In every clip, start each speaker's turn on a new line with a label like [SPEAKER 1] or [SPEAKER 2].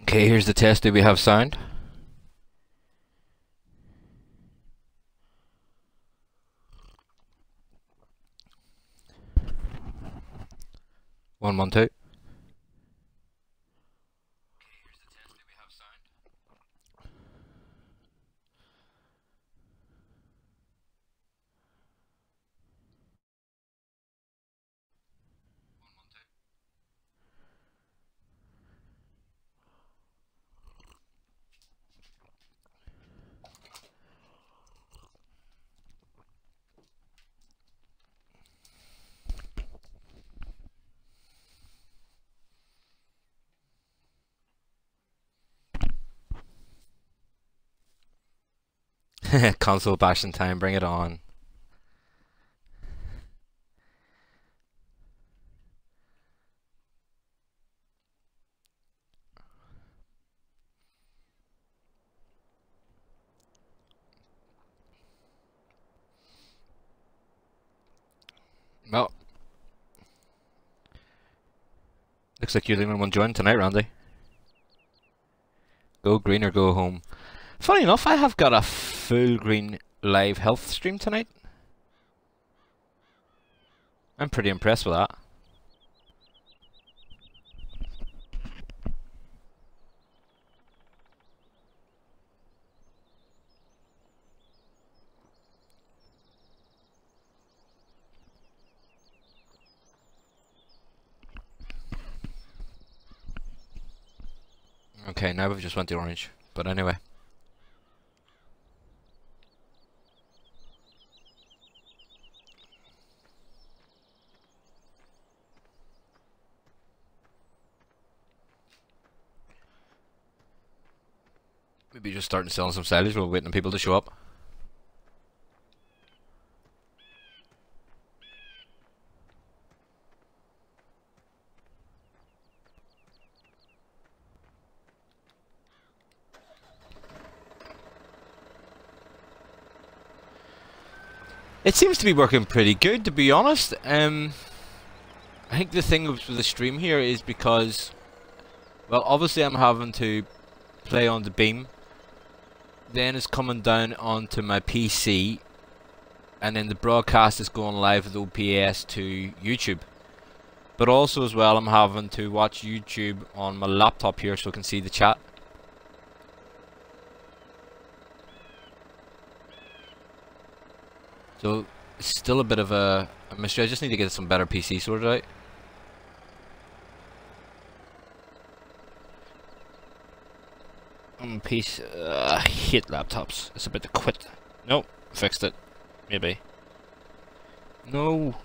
[SPEAKER 1] Okay, here's the test. Do we have sound? One, one, two. Console bashing time, bring it on. Well, looks like you're the only one joining tonight, Randy. Go green or go home. Funny enough, I have got a full green live health stream tonight. I'm pretty impressed with that. Okay, now we've just went to orange. But anyway. Maybe just starting selling some silage while waiting on people to show up. It seems to be working pretty good, to be honest. I think the thing with the stream here is because, well, obviously I'm having to play on the beam, then it's coming down onto my PC, and then the broadcast is going live with OBS to YouTube. But also as well, I'm having to watch YouTube on my laptop here so I can see the chat. So it's still a bit of a mystery. I just need to get some better PC sorted out. PC. I hate laptops. It's about to quit. Nope, fixed it. Maybe. No.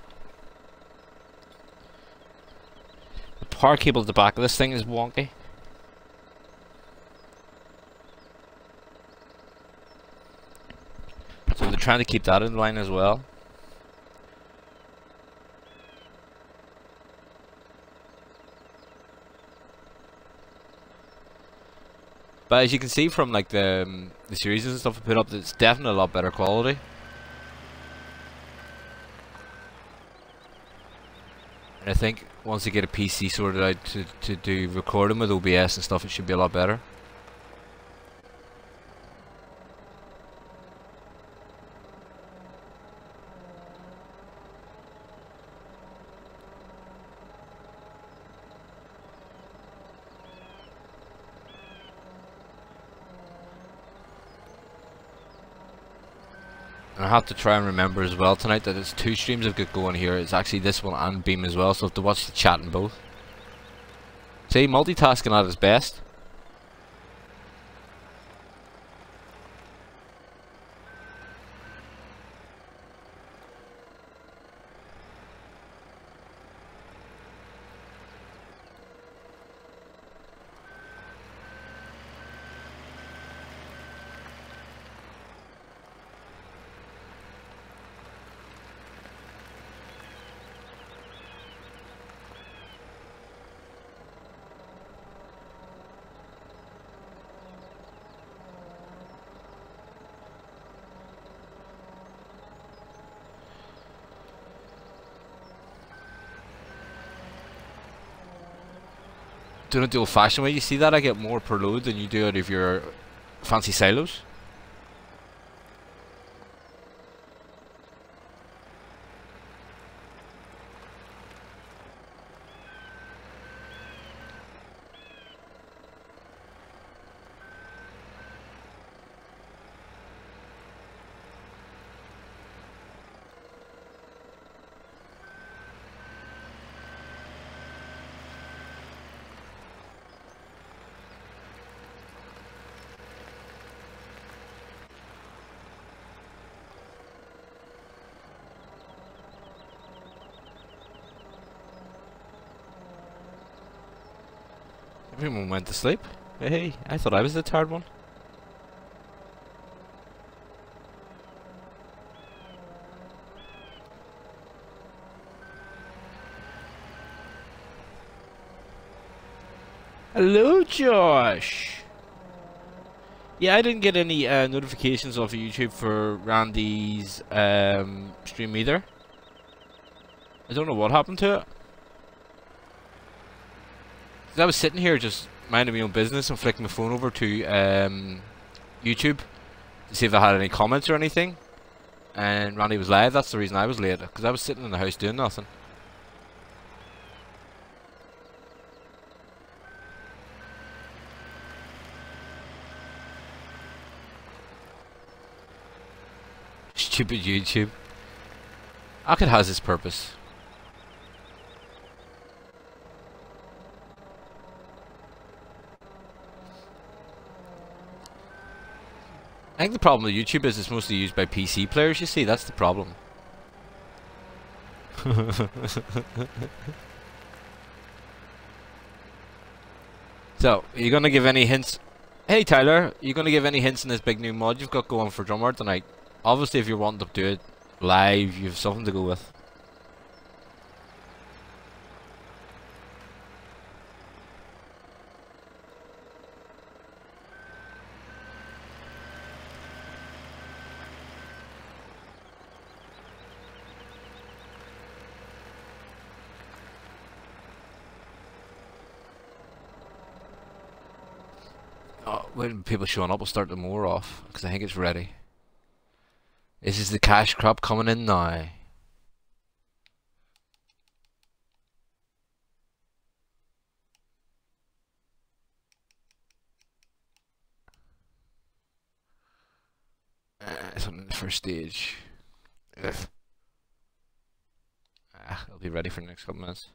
[SPEAKER 1] The power cable at the back of this thing is wonky. So they're trying to keep that in line as well. But as you can see from like the series and stuff I put up, it's definitely a lot better quality. And I think once you get a PC sorted out to do recording with OBS and stuff, it should be a lot better. I have to try and remember as well tonight that it's two streams I've got going here. It's actually this one and Beam as well, so I have to watch the chat in both. See, multitasking at its best. doing it the old-fashioned way. You see that I get more per load than you do out of your fancy silos. Everyone went to sleep. Hey, I thought I was the tired one. Hello, Josh. Yeah, I didn't get any notifications off of YouTube for Randy's stream either. I don't know what happened to it. I was sitting here just minding my own business and flicking my phone over to YouTube to see if I had any comments or anything. And Randy was live. That's the reason I was late, because I was sitting in the house doing nothing. Stupid YouTube. It has its purpose. I think the problem with YouTube is it's mostly used by PC players, you see, that's the problem. So, are you gonna give any hints? Hey Tyler, are you gonna give any hints in this big new mod you've got going for Drumard tonight? Obviously if you're wanting to do it live, you have something to go with. When people showing up, we'll start the mower off, because I think it's ready. This is the cash crop coming in now. Something in the first stage. Ugh. It'll be ready for the next couple minutes.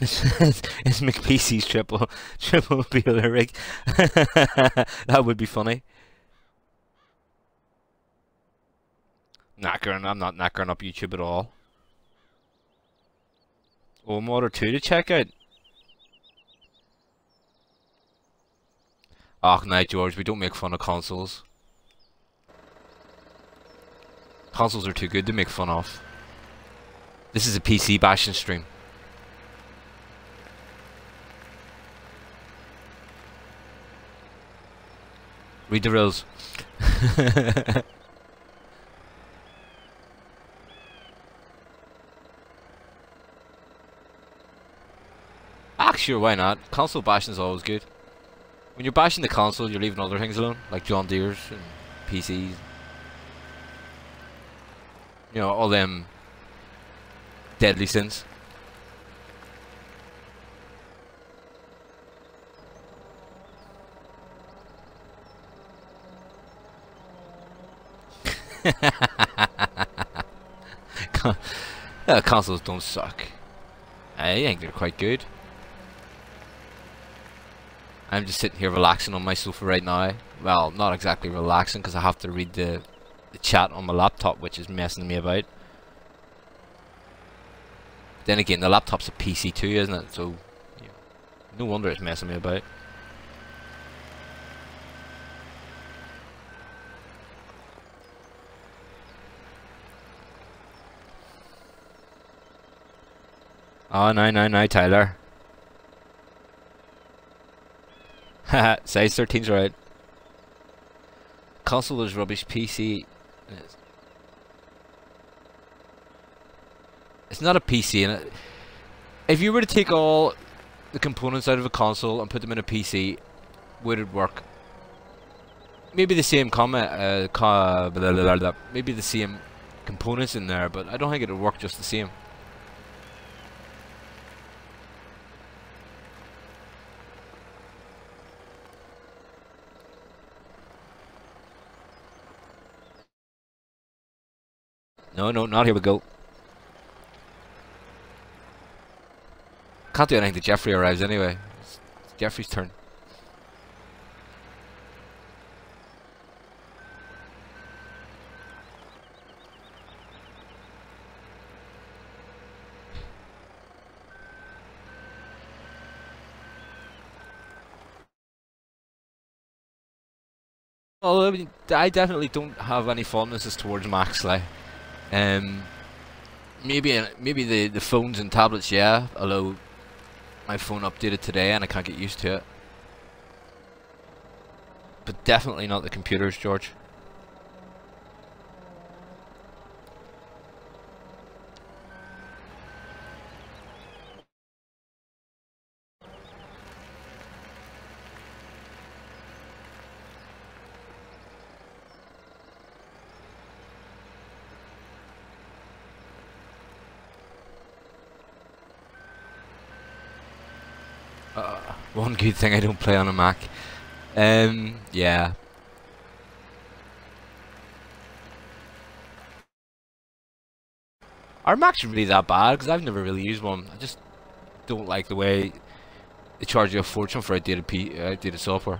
[SPEAKER 1] It's McPC's triple peeler rig. That would be funny. I'm not knackering up YouTube at all. Oh, Modder 2 to check out. Oh, no, George, we don't make fun of consoles. Consoles are too good to make fun of. This is a PC bashing stream. Read the rules. Sure, why not? Console bashing is always good. When you're bashing the console, you're leaving other things alone, like John Deere's and PCs. You know, all them deadly sins. Consoles don't suck. I think they're quite good. I'm just sitting here relaxing on my sofa right now. Well, not exactly relaxing, because I have to read the chat on my laptop, which is messing me about. Then again, the laptop's a PC too, isn't it? So, yeah, no wonder it's messing me about. Oh, no, Tyler. Haha, size 13's right. Console is rubbish, PC... It's It's not a PC, and if you were to take all the components out of a console and put them in a PC, would it work? Maybe the same maybe the same components in there, but I don't think it would work just the same. No, not here we go. Can't do anything till Jeffrey arrives anyway. It's Jeffrey's turn. Well, I mean, I definitely don't have any fondnesses towards Macs, like. Maybe the phones and tablets, yeah. Although my phone updated today and I can't get used to it. But definitely not the computers, George. One good thing I don't play on a Mac. Yeah. Are Macs really that bad? Because I've never really used one. I just don't like the way they charge you a fortune for outdated software.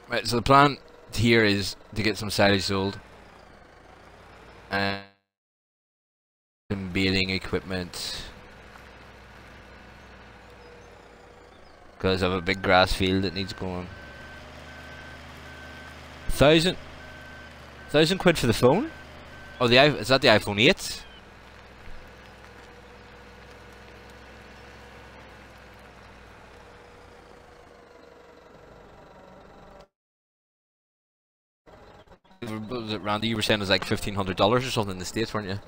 [SPEAKER 1] Right, so the plan here is to get some silage sold and some baling equipment because I have a big grass field that needs going. 1,000 quid for the phone? Oh, is that the iPhone 8? What was it, Randy? You were saying it was like $1,500 or something in the States, weren't you?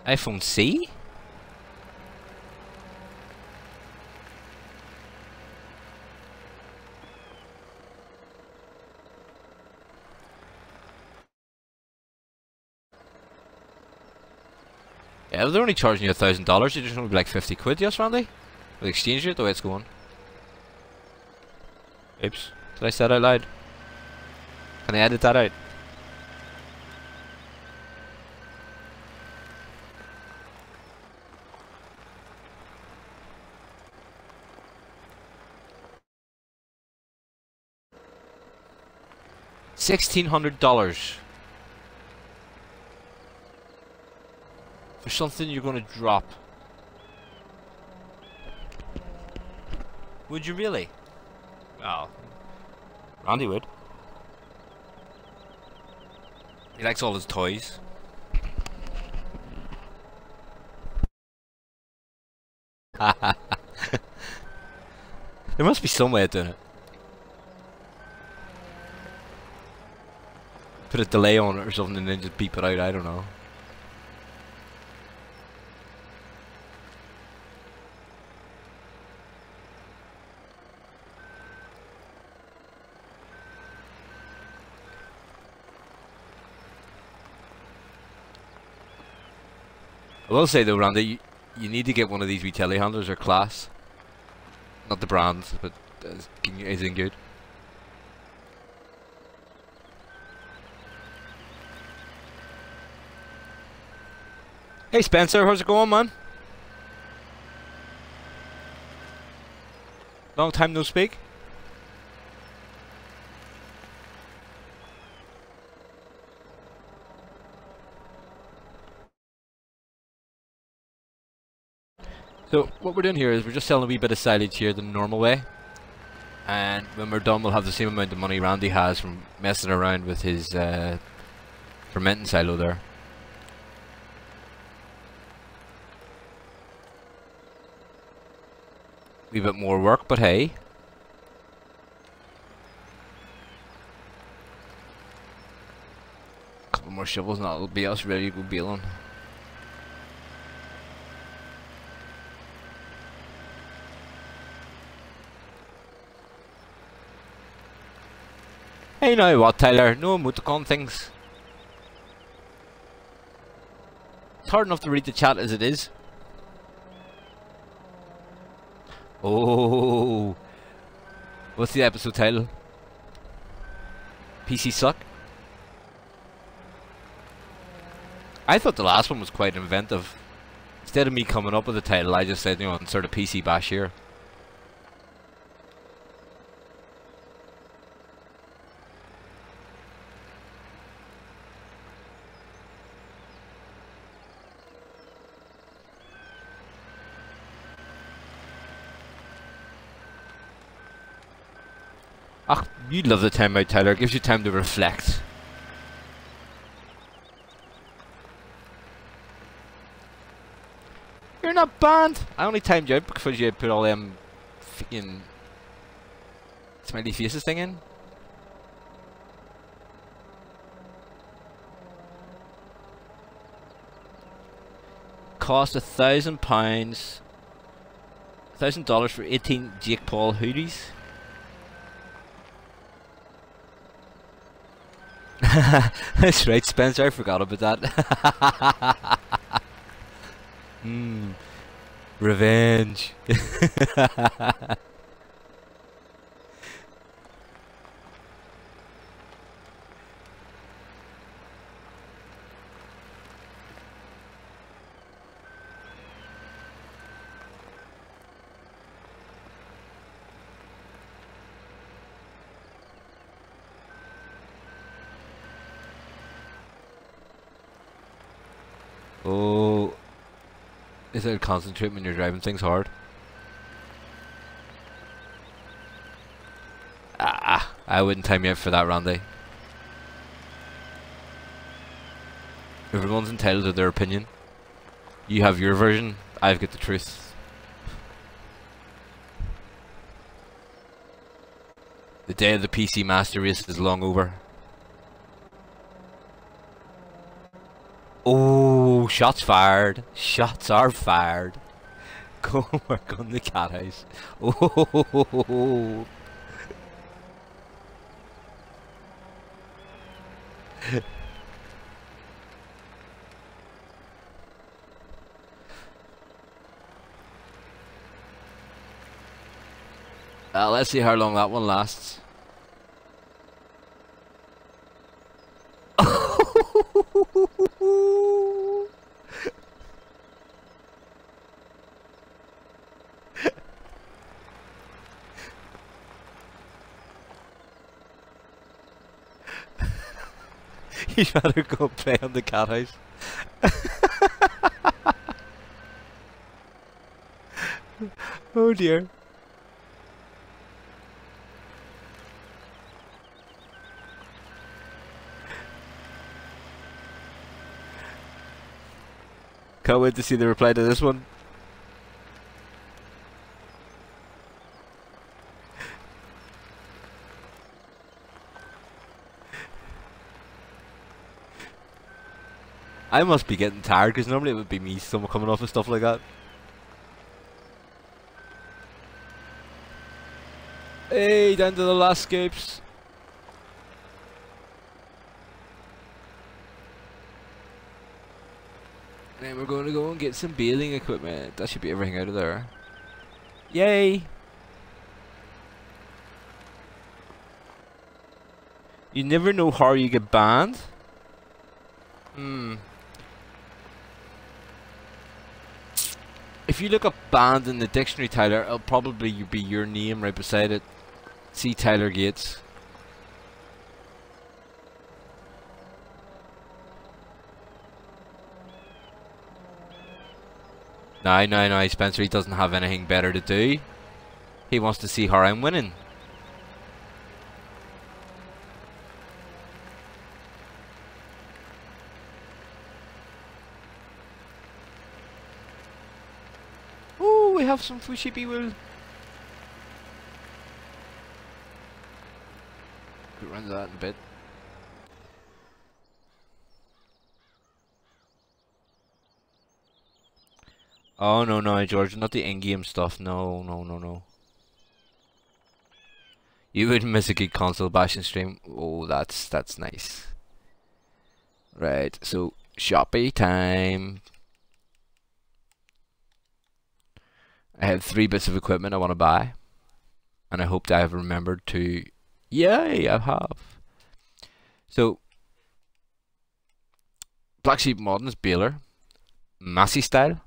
[SPEAKER 1] iPhone C? Yeah, they're only charging you $1,000. You're just going to be like 50 quid, yes, Randy? With exchange rate, the way it's going. Oops. Did I say that out loud? Can I edit that out? $1,600 for something you're going to drop. Would you really? Well, Randy would. He likes all his toys. There must be some way of doing it. Put a delay on it or something and then just beep it out, I don't know. I will say though, Randy, you need to get one of these wee telehandlers or class. Not the brand, but anything good. Hey Spencer, how's it going, man? Long time no speak. So what we're doing here is we're just selling a wee bit of silage here the normal way, and when we're done we'll have the same amount of money Randy has from messing around with his fermenting silo there. wee bit more work, but hey. Couple more shovels and that'll be us ready to go baling. Hey, now what, Tyler? No emoticon things. It's hard enough to read the chat as it is. Oh, what's the episode title? PC suck? I thought the last one was quite inventive. Instead of me coming up with a title, I just said, you know, insert a PC bash here. Ah, you love the time out, Tyler. It gives you time to reflect. You're not banned. I only timed you out because you put all them fucking smiley faces thing in. Cost £1,000, $1,000 for 18 Jake Paul hoodies. That's right, Spencer, I forgot about that. Revenge. Oh, is it concentrate when you're driving things hard? Ah, I wouldn't time you out for that, Randy. Everyone's entitled to their opinion. You have your version, I've got the truth. The day of the PC Master Race is long over. Oh, shots fired. Shots are fired. Go and work on the cat house. Oh. Let's see how long that one lasts. You'd rather go play on the cat house. Oh dear. Can't wait to see the reply to this one. I must be getting tired because normally it would be me someone coming off and stuff like that. Hey, down to the last scapes. And we're going to go and get some baling equipment. That should be everything out of there. Yay! You never know how you get banned. If you look up banned in the dictionary, Tyler, it'll probably be your name right beside it. See Tyler Gates. No, Spencer, he doesn't have anything better to do. He wants to see how I'm winning. Oh, we have some fushibi wool. into that in a bit. Oh no, no, George, not the in-game stuff. No, no, no, no. You wouldn't miss a good console bashing stream. Oh, that's nice. Right, so Shopee time. I have 3 bits of equipment I want to buy, and I hope that I have remembered to. Yay, I have. So, Black Sheep Modding's baler, Massey style,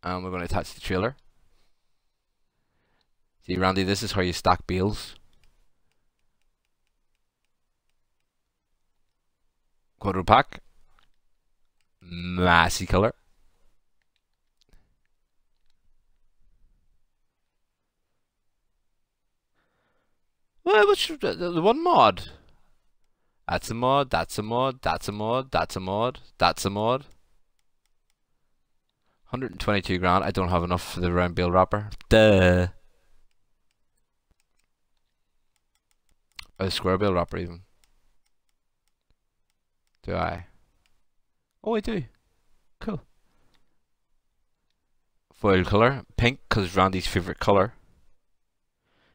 [SPEAKER 1] and we're going to attach the trailer. See, Randy, this is how you stack bales. Quarter pack, Massey color. Well, which the one mod? That's a mod. That's a mod. That's a mod. That's a mod. That's a mod. 122 grand. I don't have enough for the round bale wrapper. Duh. Or the square bale wrapper even. Do I? Oh, I do. Cool. Foil color. Pink, because Randy's favourite color.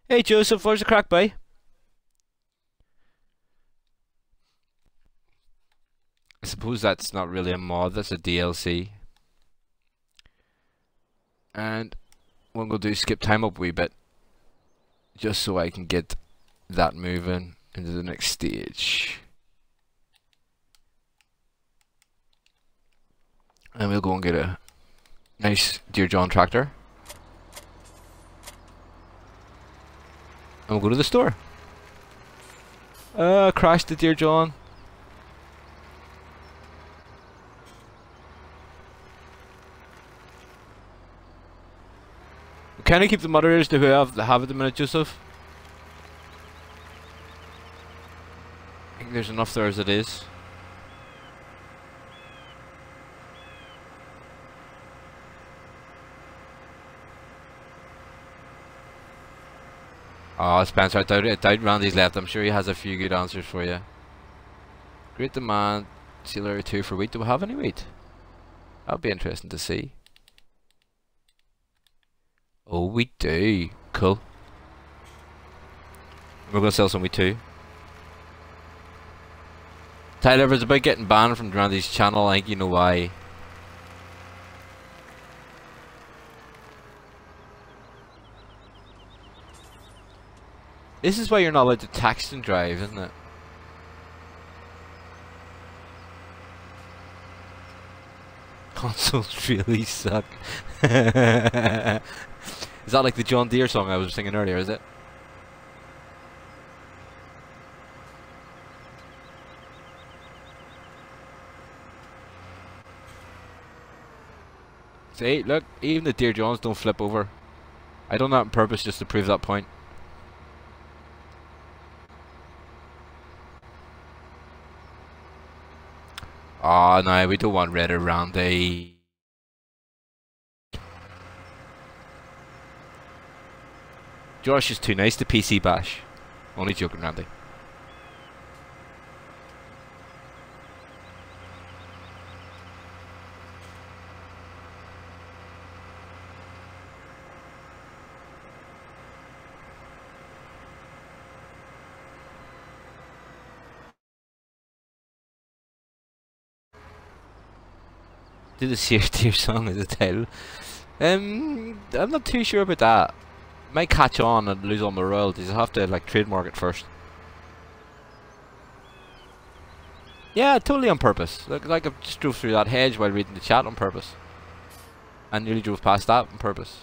[SPEAKER 1] Hey Joseph, where's the crack, boy? I suppose that's not really a mod, that's a DLC. And what I'm going to do is skip time up a wee bit, just so I can get that moving into the next stage. And we'll go and get a nice Deere John tractor. And we'll go to the store. Crashed the Deere John. Can I keep the moderators to who have at the minute, Joseph? I think there's enough there as it is. Oh, Spencer, I doubt Randy's left. I'm sure he has a few good answers for you. Great demand. Seal area 2 for wheat. Do we have any wheat? That'll be interesting to see. Oh, we do. Cool. We're going to sell some wheat too. Tyler, if it's about getting banned from Randy's channel, I think you know why. This is why you're not allowed to text and drive, isn't it? Consoles really suck. Is that like the John Deere song I was singing earlier, is it? See, look, even the Deere Johns don't flip over. I done that on purpose just to prove that point. Oh no, we don't want red or Randy. Josh is too nice to PC bash. Only joking, Randy. Do the Deere song as a title. I'm not too sure about that. Might catch on and lose all my royalties. I'll have to like trademark it first. Yeah, totally on purpose. Like I just drove through that hedge while reading the chat on purpose. And nearly drove past that on purpose.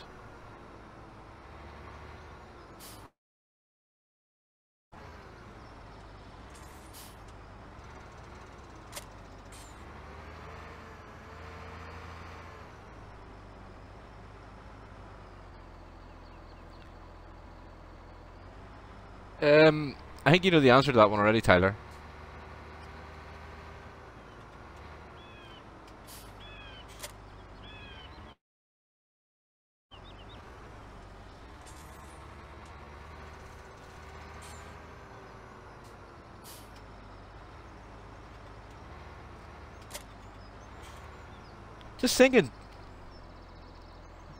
[SPEAKER 1] I think you know the answer to that one already, Tyler. Just thinking,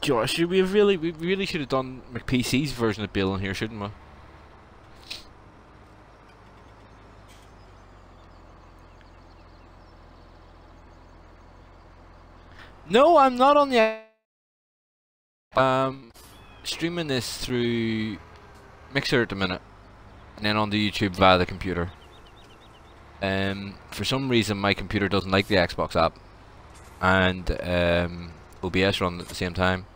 [SPEAKER 1] Josh, we really should have done McPC's version of Bill in here, shouldn't we? No, I'm not on the streaming this through Mixer at the minute, and then on the YouTube via the computer. For some reason my computer doesn't like the Xbox app, and OBS run at the same time.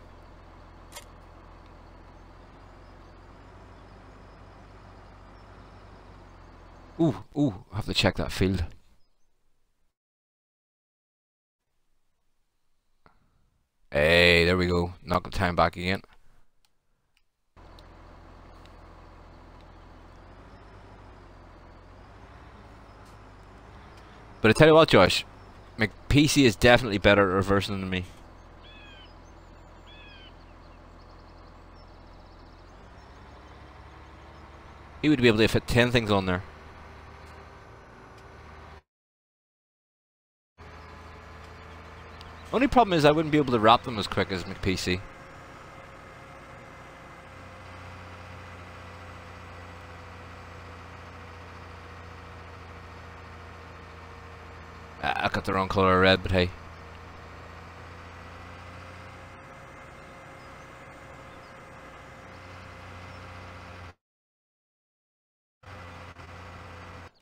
[SPEAKER 1] Ooh, I have to check that field. Hey, there we go. Knock the time back again. But I tell you what, Josh, McPC is definitely better at reversing than me. He would be able to fit 10 things on there. Only problem is I wouldn't be able to wrap them as quick as McPC. I got the wrong colour of red, but hey.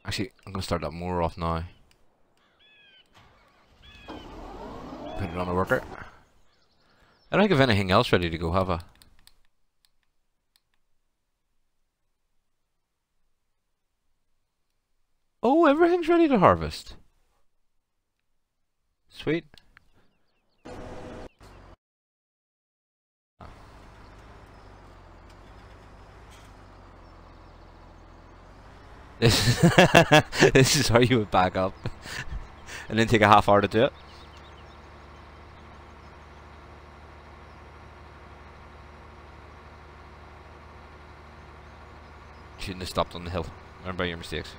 [SPEAKER 1] Actually, I'm going to start that mower off now. Put it on a worker. I don't think I've anything else ready to go, have I? Oh, everything's ready to harvest. Sweet. This this is how you would back up and then take a half hour to do it. Shouldn't have stopped on the hill. Learn by your mistakes.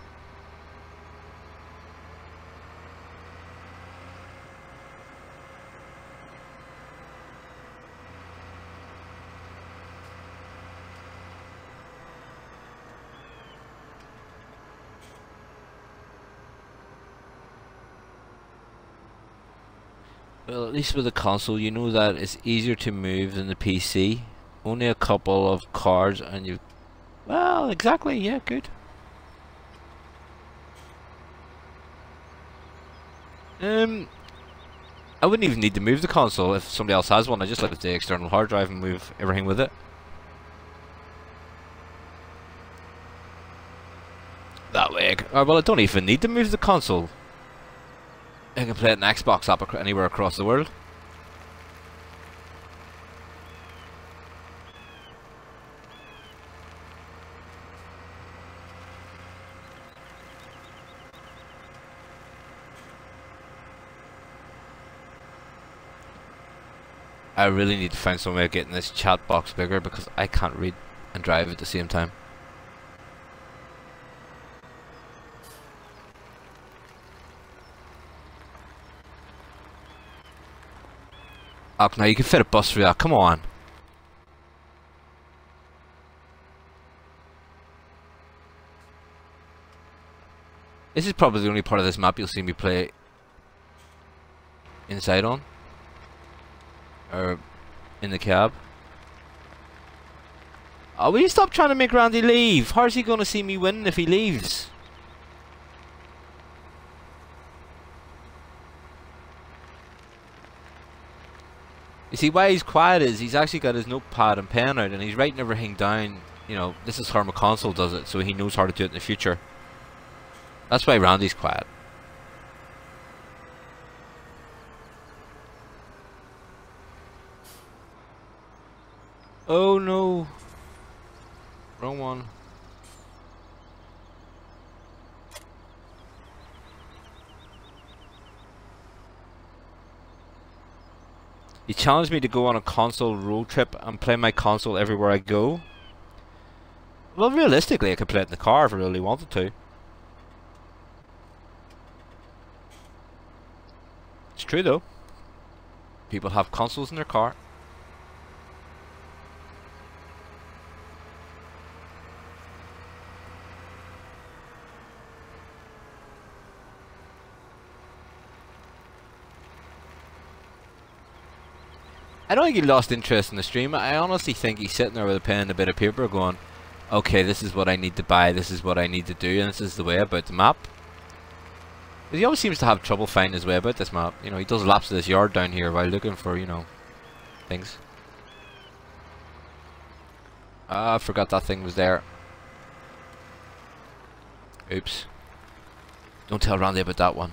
[SPEAKER 1] Well, at least with the console, you know that it's easier to move than the PC. Only a couple of cards and you've... Well, exactly, yeah, good. I wouldn't even need to move the console if somebody else has one. I just let the external hard drive and move everything with it. That way, well, I don't even need to move the console. I can play it in Xbox app anywhere across the world. I really need to find some way of getting this chat box bigger because I can't read and drive at the same time. Oh, now you can fit a bus through that, come on. This is probably the only part of this map you'll see me play inside on. Or in the cab. Oh, will you stop trying to make Randy leave? How's he gonna see me win if he leaves? You see, why he's quiet is he's actually got his notepad and pen out and he's writing everything down. You know, this is how McConsole does it, so he knows how to do it in the future. That's why Randy's quiet. Oh no. Wrong one. He challenged me to go on a console road trip and play my console everywhere I go. Well, realistically, I could play it in the car if I really wanted to. It's true though. People have consoles in their car. I don't think he lost interest in the stream. I honestly think he's sitting there with a pen and a bit of paper going, okay, this is what I need to buy, this is what I need to do, and this is the way about the map. But he always seems to have trouble finding his way about this map. You know, he does laps of this yard down here while looking for, you know, things. Ah, I forgot that thing was there. Oops. Don't tell Randy about that one.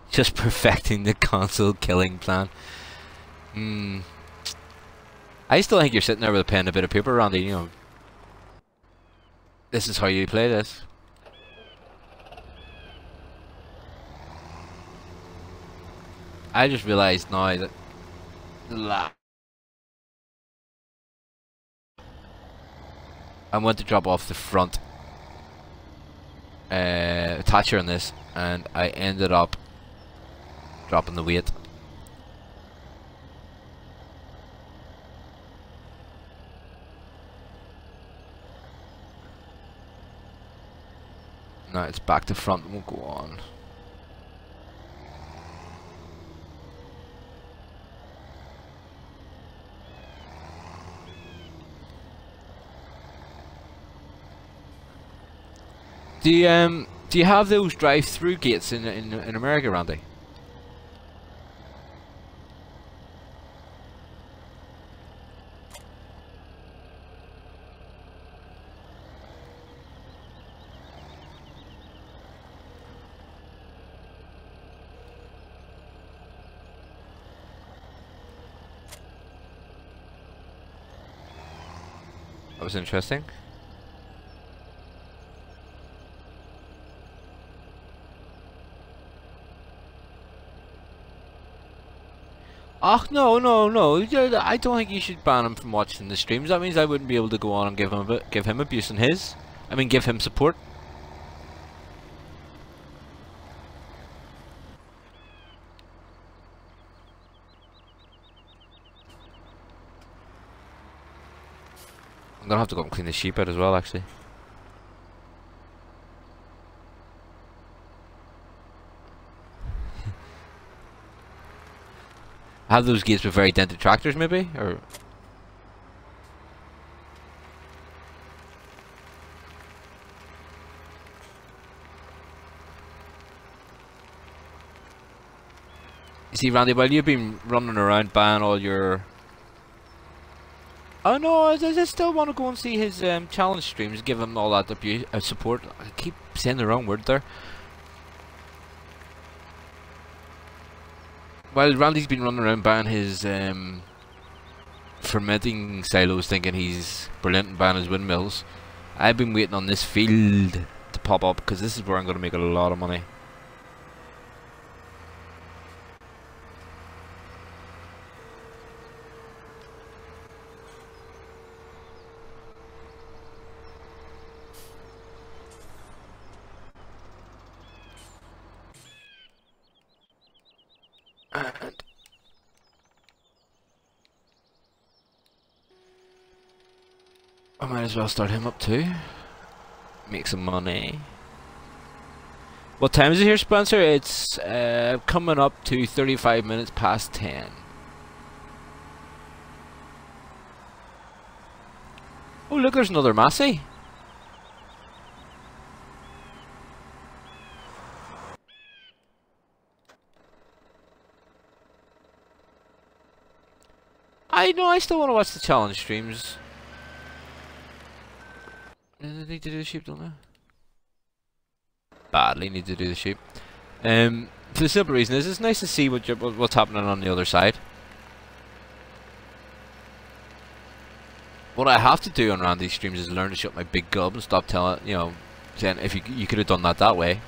[SPEAKER 1] Just perfecting the console killing plan. I still think you're sitting there with a pen and a bit of paper, Randy, you know. This is how you play this. I just realised now that I went to drop off the front attacher on this, and I ended up dropping the weight. Now it's back to front, won't go on. Do you have those drive-through gates in America, Randy? That was interesting. Ach, no. I don't think you should ban him from watching the streams. That means I wouldn't be able to go on and give him abuse on his. I mean, give him support. I'm gonna have to go and clean the sheep out as well, actually. Have those gates with very dented tractors, maybe, or you see, Randy, while you've been running around buying all your... Oh no, I still want to go and see his challenge streams, give him all that support. I keep saying the wrong word there. While Randy's been running around buying his fermenting silos, thinking he's brilliant and buying his windmills, I've been waiting on this field to pop up, because this is where I'm going to make a lot of money. And I might as well start him up too. Make some money. What time is it here, Spencer? It's coming up to 35 minutes past 10. Oh look, there's another Massey. I know, I still want to watch the challenge streams. They need to do the sheep, don't they? Badly need to do the sheep. For the simple reason is, it's nice to see what's happening on the other side. What I have to do on Randy's streams is learn to shut my big gob and stop telling, you know, saying if you could have done that way.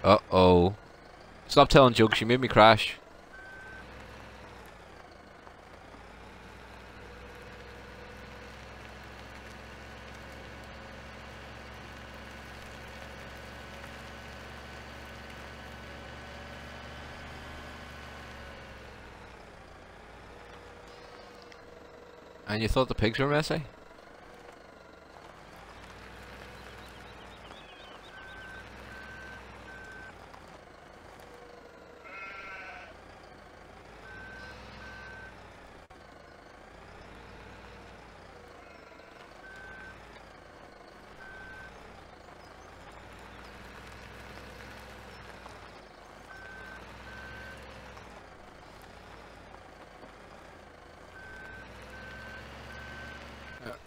[SPEAKER 1] Uh-oh. Stop telling jokes, you made me crash. And you thought the pigs were messy?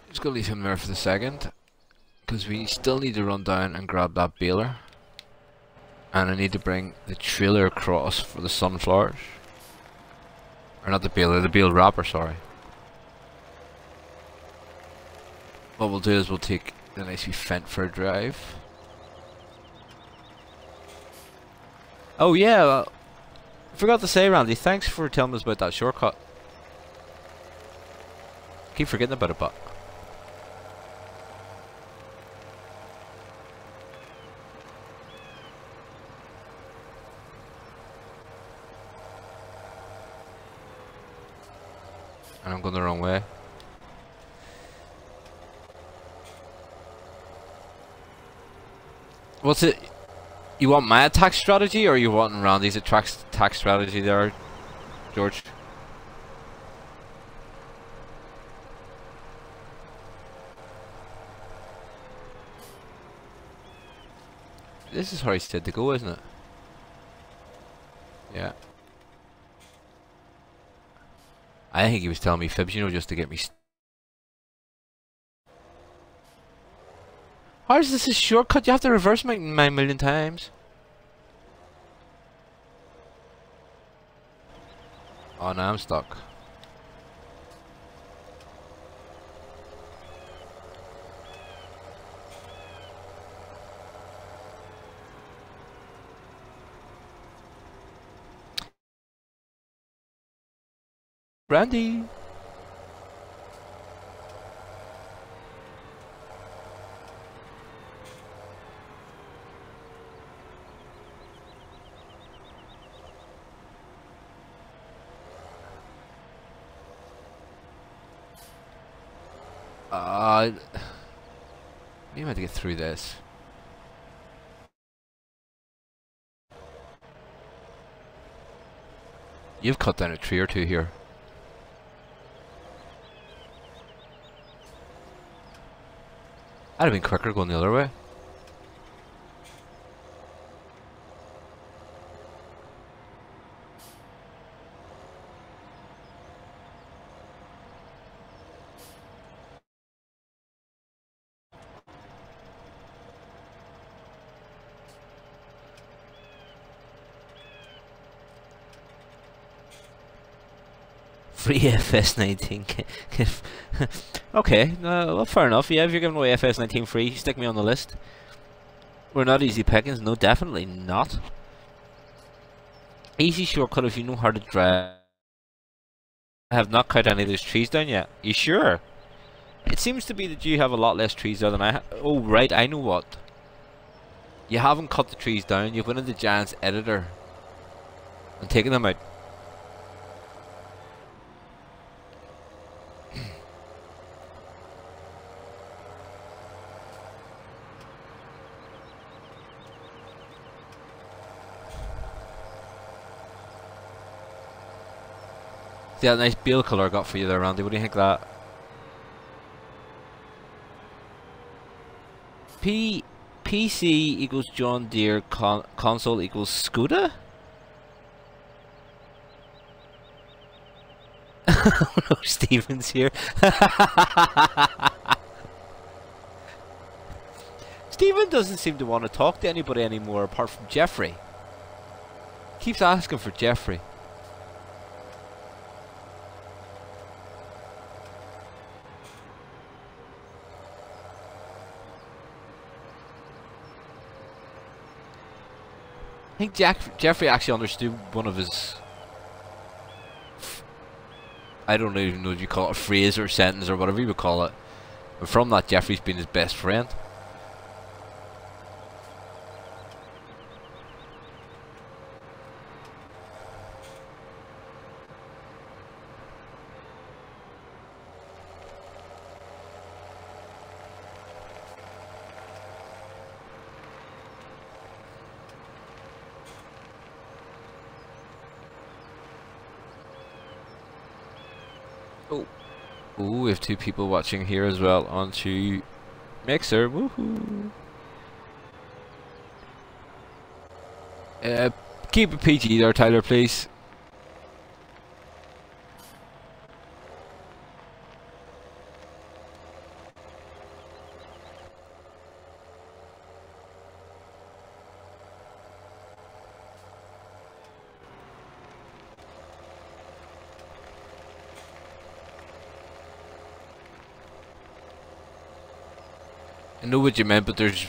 [SPEAKER 1] Just gonna leave him there for the second, because we still need to run down and grab that baler, and I need to bring the trailer across for the sunflowers, or not the baler, the bale wrapper, sorry. What we'll do is we'll take the nice wee Fent for a drive. Oh yeah, I forgot to say, Randy, thanks for telling us about that shortcut. Keep forgetting about it, but and I'm going the wrong way. What's it? You want my attack strategy, or you want Randy's attack strategy there, George? This is how he said to go, isn't it? Yeah. I think he was telling me fibs, you know, just to get me. How is this a shortcut? You have to reverse my 9,000,000 times. Oh, now I'm stuck. Randy. You have to get through this. You've cut down a tree or two here. I'd have been quicker going the other way. Free FS19. Okay, well, fair enough. Yeah, if you're giving away FS19 free, stick me on the list. We're not easy pickings. No, definitely not. Easy shortcut if you know how to drive. I have not cut any of those trees down yet. You sure? It seems to be that you have a lot less trees there than I have. Oh, right, I know what. You haven't cut the trees down. You've went into Giant's editor and taken them out. See that nice bale colour I got for you there, Randy? What do you think of that? PC equals John Deere, console equals Skoda? Oh no, Steven's here. Steven doesn't seem to want to talk to anybody anymore apart from Jeffrey. Keeps asking for Jeffrey. I think Jeffrey actually understood one of his... I don't even know if you call it a phrase or a sentence or whatever you would call it. And from that, Jeffrey's been his best friend. Ooh, we have 2 people watching here as well onto Mixer. Woohoo! Keep it PG there, Tyler, please. I know what you meant, but there's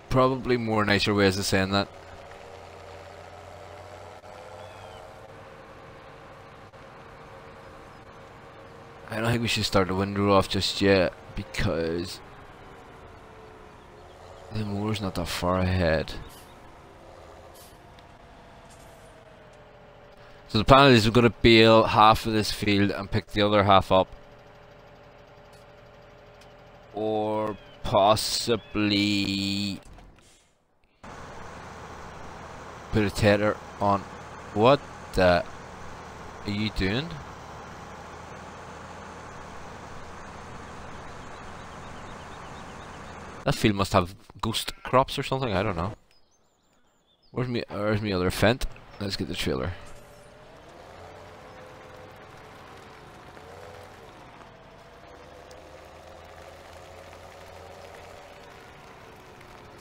[SPEAKER 1] probably more nicer ways of saying that. I don't think we should start the window off just yet because the moor's not that far ahead. So the plan is we're going to bale half of this field and pick the other half up. Or possibly put a tether on. What the are you doing? That field must have ghost crops or something, I don't know. Where's me other fent? Let's get the trailer.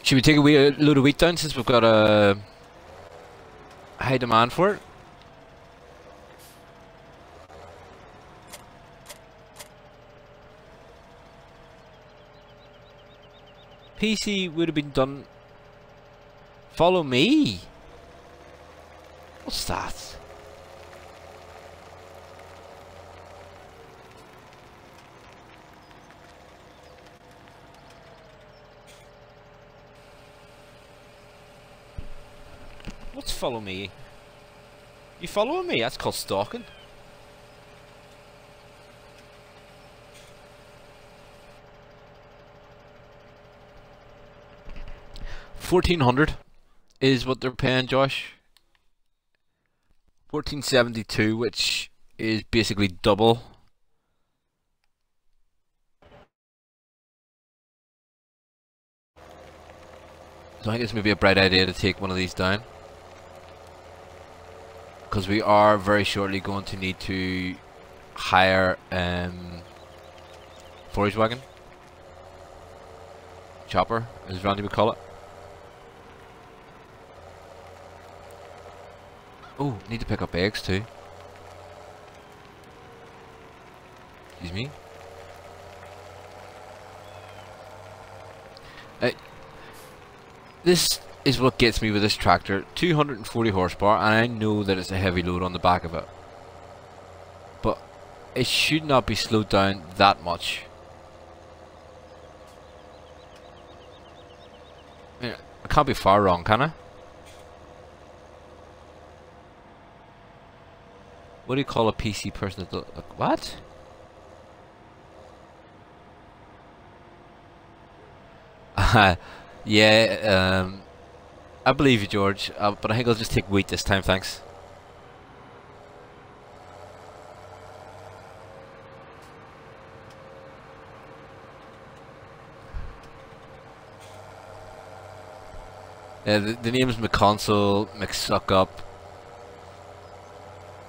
[SPEAKER 1] Should we take a load of wheat down since we've got a high demand for it? PC would have been done. Follow me? What's that? What's follow me? You following me? That's called stalking. $1,400 is what they're paying, Josh. 1472, which is basically double. So I think it's maybe a bright idea to take one of these down, because we are very shortly going to need to hire forage wagon, chopper as Randy would call it. Oh, need to pick up eggs too. Excuse me. This is what gets me with this tractor. 240 horsepower, and I know that it's a heavy load on the back of it, but it should not be slowed down that much. I can't be far wrong, can I? What do you call a PC person that does, like, what? Yeah, I believe you, George, but I think I'll just take wheat this time, thanks. Yeah, the names McConsole, McSuckup,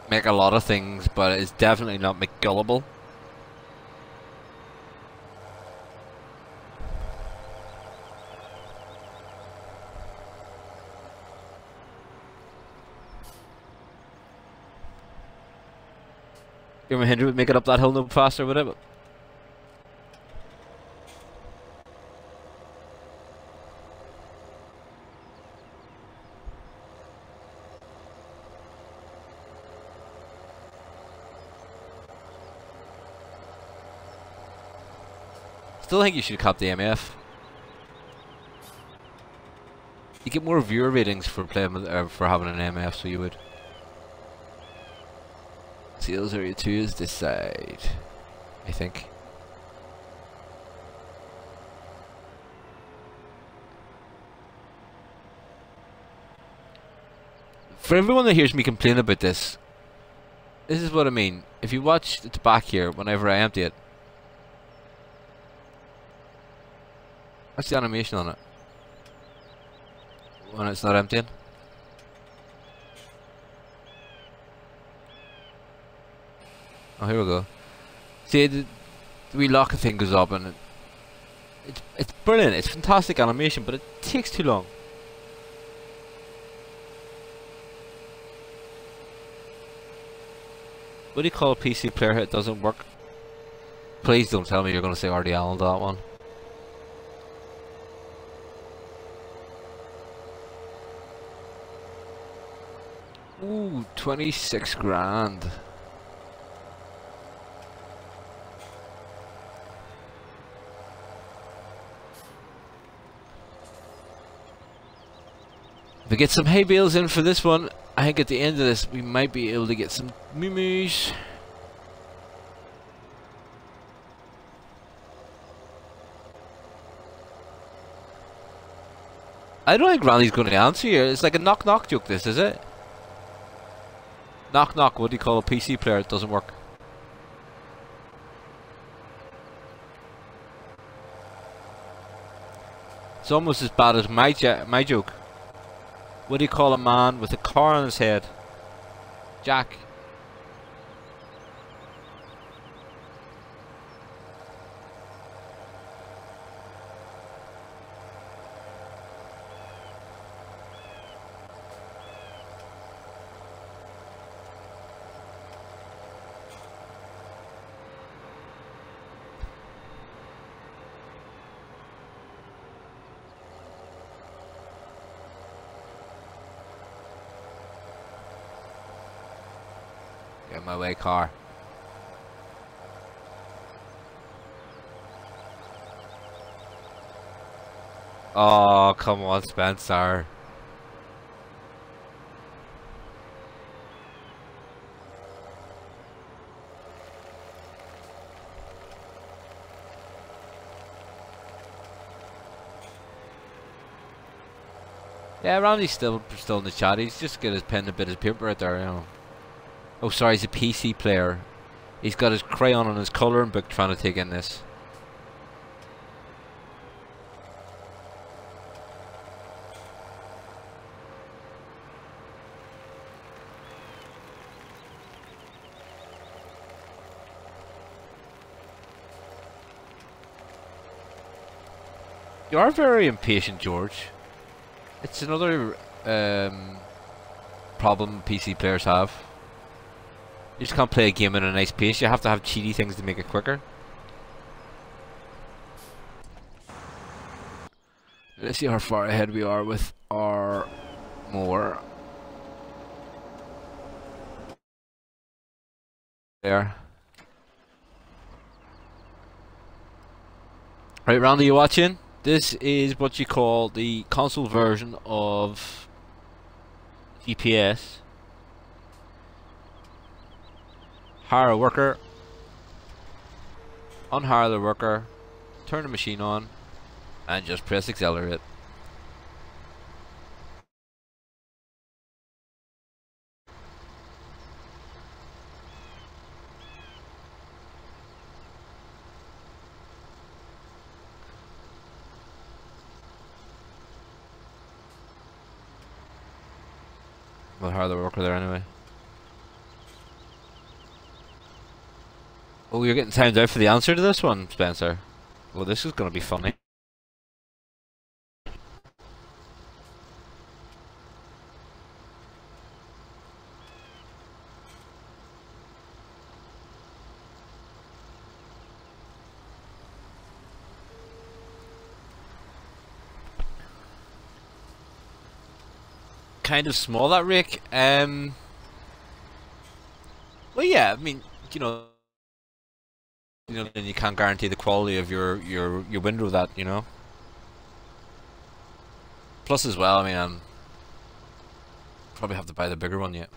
[SPEAKER 1] make a lot of things, but it's definitely not McGullible. Give me a hint, would make it up that hill no faster, would it? Still think you should cop the MF. You get more viewer ratings for playing with, for having an MF, so you would. Sales area 2 is this side, I think. For everyone that hears me complain about this, This is what I mean. If you watch at the back here, whenever I empty it, what's the animation on it? When it's not emptying? Oh, here we go. See, the wee locker thing goes up and it's brilliant. It's fantastic animation, but it takes too long. What do you call a PC player hit doesn't work? Please don't tell me you're going to say RDAllen to that one. Ooh, 26 grand. If we get some hay bales in for this one, I think at the end of this we might be able to get some moo-moos. I don't think Randy's going to answer here. It's like a knock-knock joke, this, is it? Knock-knock, what do you call a PC player? It doesn't work. It's almost as bad as my joke. What do you call a man with a car on his head? Jack. Get my way, car. Oh, come on, Spencer. Yeah, Randy's still in the chat. He's just got his pen and a bit of paper right there, you know. Oh, sorry, he's a PC player. He's got his crayon and his colouring book trying to take in this. You are very impatient, George. It's another problem PC players have. You just can't play a game at a nice pace. You have to have cheaty things to make it quicker. Let's see how far ahead we are with our mower. There. Right, Randy, you watching? This is what you call the console version of GPS. Hire a worker, unhire the worker, turn the machine on, and just press accelerate. We'll hire the worker there anyway. Oh, you're getting timed out for the answer to this one, Spencer. Well, this is going to be funny. Kind of small, that rake. Well, yeah, I mean, you know, and you can't guarantee the quality of your window, that, you know. Plus as well, I mean, probably have to buy the bigger one yet.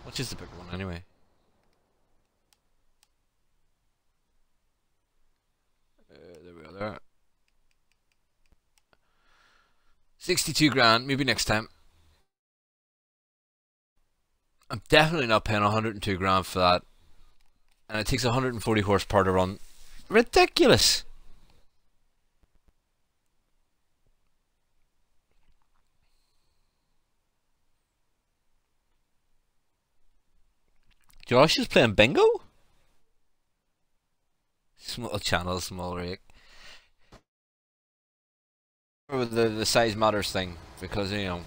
[SPEAKER 1] Which is the bigger one anyway? There we are there. 62 grand, maybe next time. I'm definitely not paying 102 grand for that. And it takes 140 horsepower to run. Ridiculous! Josh is playing bingo? Small channel, small rake. The size matters thing, because, you know,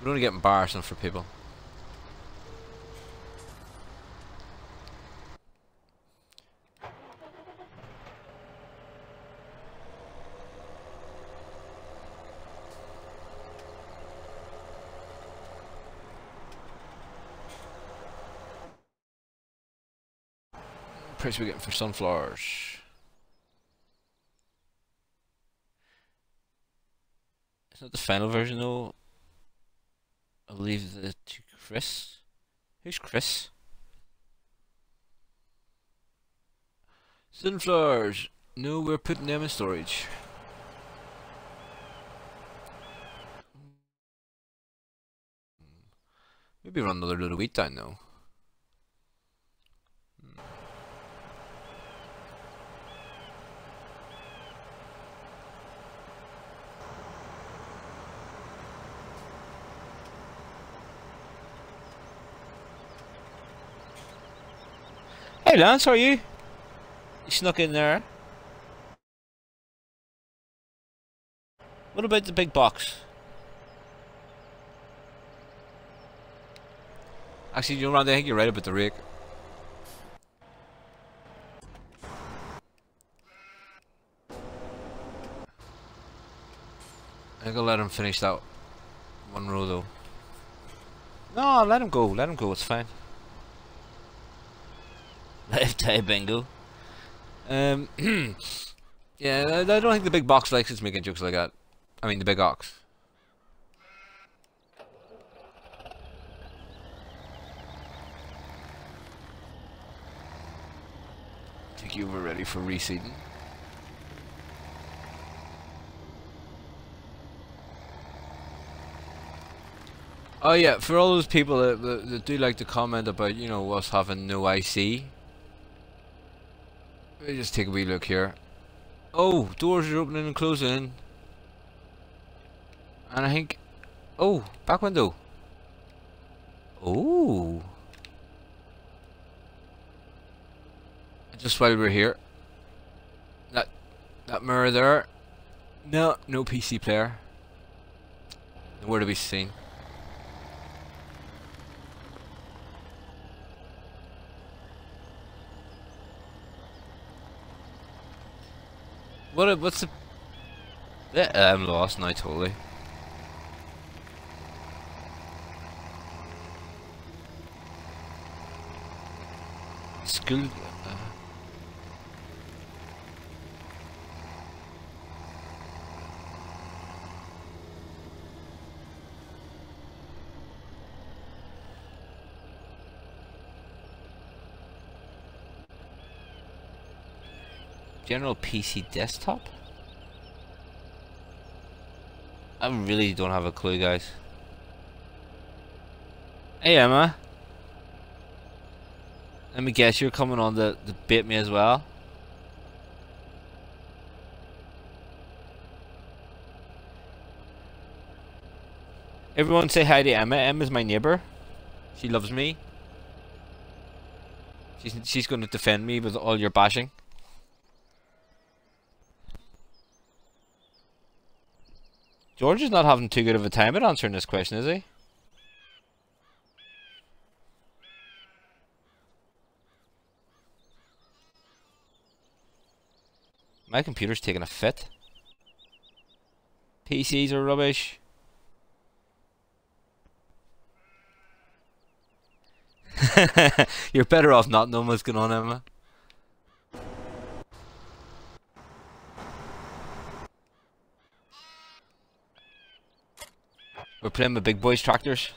[SPEAKER 1] we don't want to get embarrassing for people. Price we getting for sunflowers? It's not the final version though. I believe the to Chris. Who's Chris? Sunflowers. No, we're putting them in storage. Maybe run another load of wheat down though. Hey Lance, how are you? You snuck in there. What about the big box? Actually, you know, Randy, I think you're right about the rake. I think I'll let him finish that one row though. No, let him go, it's fine. Lifetime bingo. Yeah, I don't think the big box likes us making jokes like that. I mean, the big ox. Think you were ready for reseeding. Oh yeah, for all those people that do like to comment about, you know, us having no IC. Let me just take a wee look here. Oh, doors are opening and closing. And I think... Oh, back window. Oh. Just while we're here. That mirror there. No PC player. Nowhere to be seen. What's the... Yeah, I'm lost now totally. School... General PC desktop? I really don't have a clue, guys. Hey Emma. Let me guess, you're coming on to bait me as well? Everyone say hi to Emma. Emma's my neighbour. She loves me. She's going to defend me with all your bashing. George is not having too good of a time at answering this question, is he? My computer's taking a fit. PCs are rubbish. You're better off not knowing what's going on, Emma. We're playing with big boys tractors.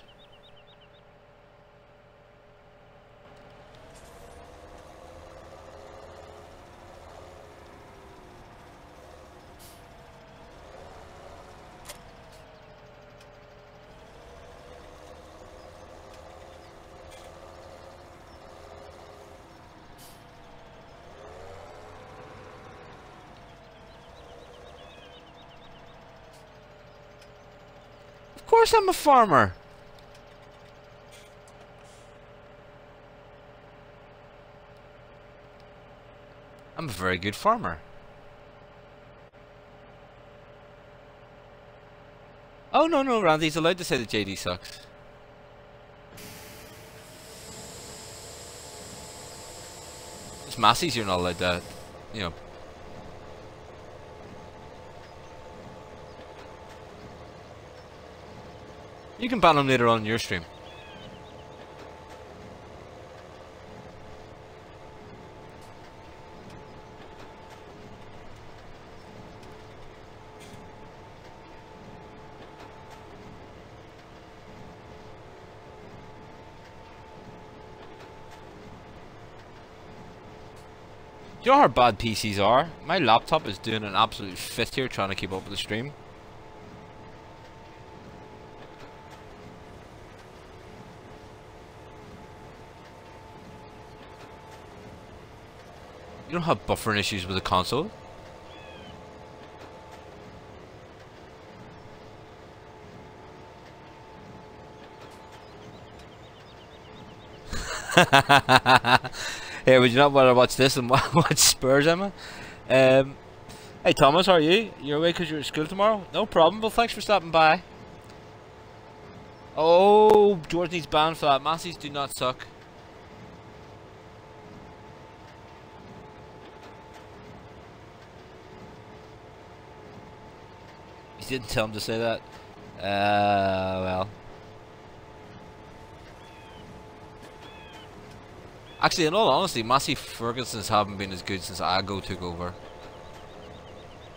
[SPEAKER 1] course I'm a farmer. I'm a very good farmer. Oh, no, no, Randy's allowed to say that JD sucks. It's Massey's you're not allowed to, you know. You can ban him later on in your stream. Do you know how bad PCs are? My laptop is doing an absolute fit here trying to keep up with the stream. You don't have buffering issues with the console? Hey, would you not want to watch this and watch Spurs, Emma? Hey Thomas, how are you? You're away because you're at school tomorrow? No problem, well thanks for stopping by. Oh, George needs banned for that. Massies do not suck. You didn't tell him to say that? Well. Actually, in all honesty, Massey Ferguson's haven't been as good since Ago took over.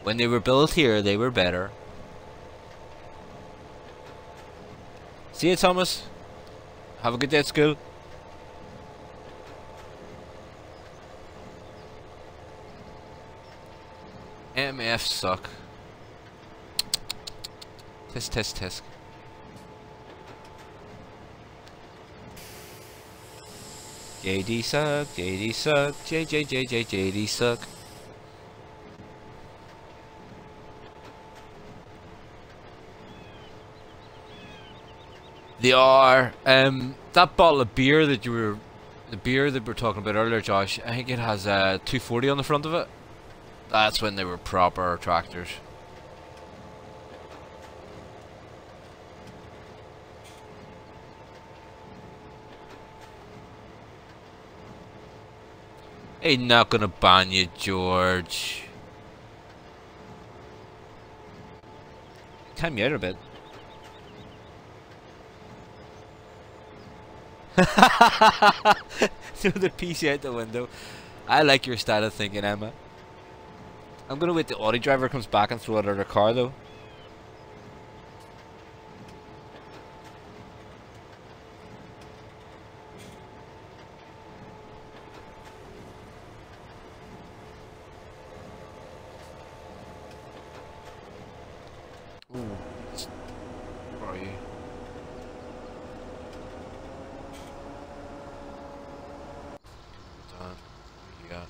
[SPEAKER 1] When they were built here, they were better. See you, Thomas. Have a good day at school. MF suck. Tisk, tisk, tisk. JD suck, JD suck, JD suck. They are, that bottle of beer that you were, the beer that we were talking about earlier, Josh, I think it has 240 on the front of it. That's when they were proper tractors. Ain't not gonna ban you, George. Time you out a bit. Throw the PC out the window. I like your style of thinking, Emma. I'm gonna wait till the Audi driver comes back and throw it out of their car, though. Where are you? Done. What you got?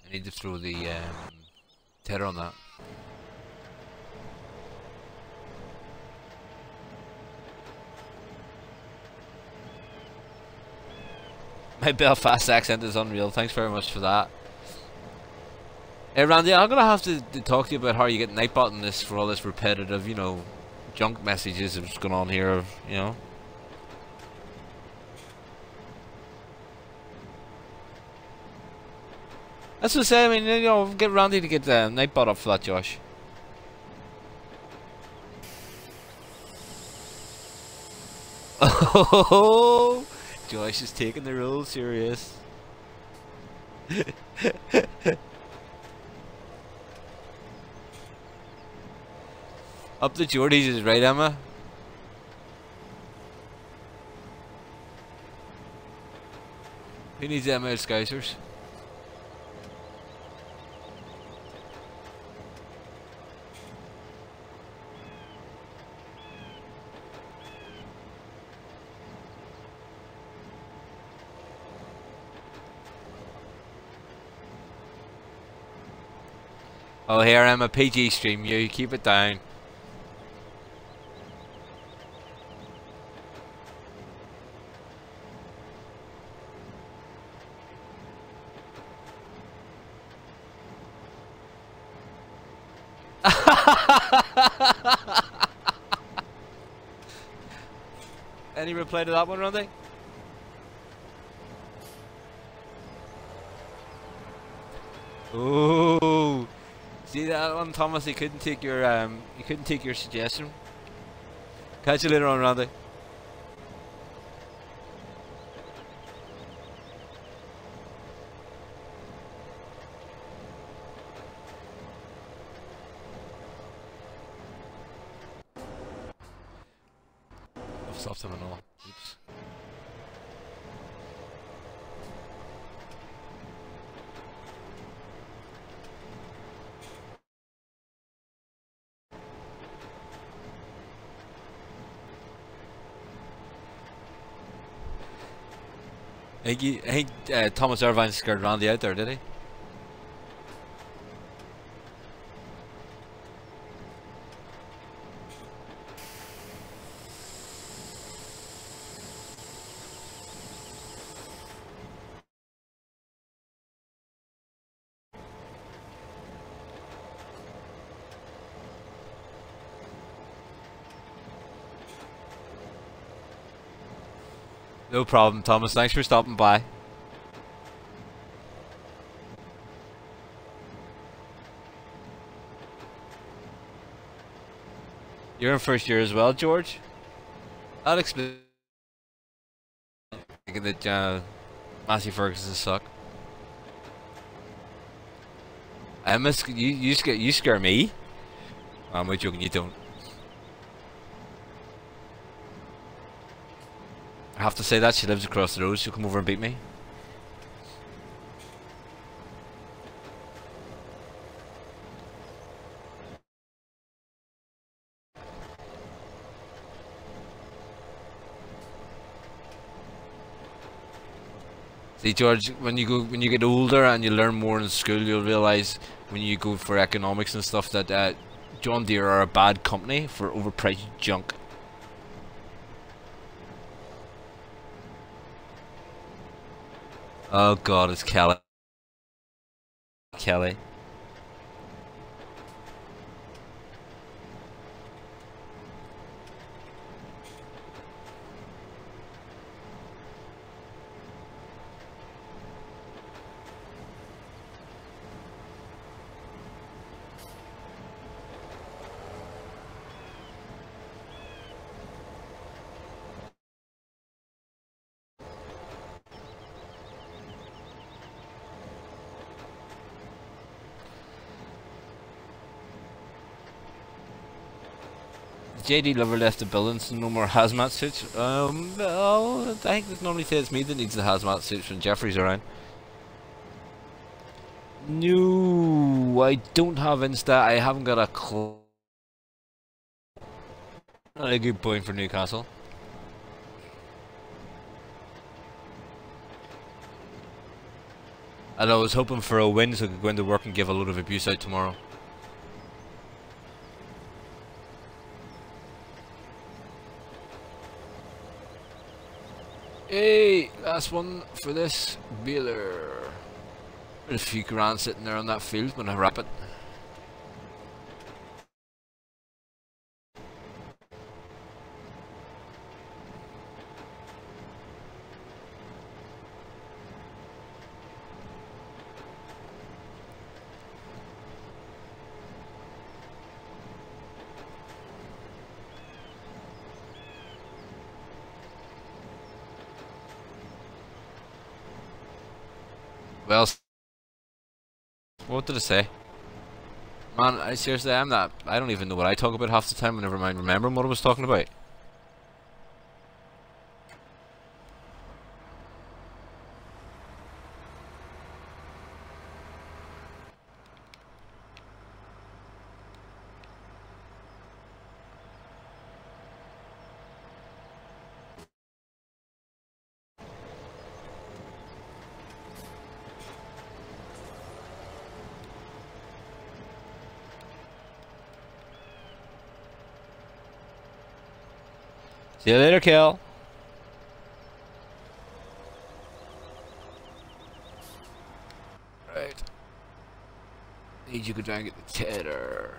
[SPEAKER 1] I need to throw the tether on that. My Belfast accent is unreal. Thanks very much for that. Hey Randy, I'm gonna have to talk to you about how you get Nightbot in this for all this repetitive, you know, junk messages that's going on here, you know. That's what I say. I mean, you know, get Randy to get Nightbot up for that, Josh. Oh, Josh is taking the rules serious. Up the Geordies is right, Emma. Who needs Emma out Scousers? Oh, here I'm a PG stream. You keep it down. Any reply to that one, Randy? Oh, see that one, Thomas? He couldn't take your suggestion. Catch you later on, Randy. I've stopped him and all. Oops. I think Thomas Irvine scared Randy out there, did he? No problem, Thomas. Thanks for stopping by. You're in first year as well, George? That explains that Massey Ferguson suck. I miss you scare me. I'm only joking, you don't. I have to say that she lives across the road. She'll come over and beat me. See, George, when you get older and you learn more in school, you'll realise when you go for economics and stuff that John Deere are a bad company for overpriced junk. Oh God, it's Kelly. Kelly. JD Lover left the building, so no more hazmat suits. Well, I think it normally says it's me that needs the hazmat suits when Jeffrey's around. No, I don't have Insta. I haven't got a clue. Not a good point for Newcastle. And I was hoping for a win so I could go into work and give a load of abuse out tomorrow. Hey, last one for this baler. There's a few grand sitting there on that field when I wrap it. Well, what did I say? Man, I seriously, I don't even know what I talk about half the time, never mind remembering what I was talking about. See you later, Kel. Right. Need you to try and get the tedder.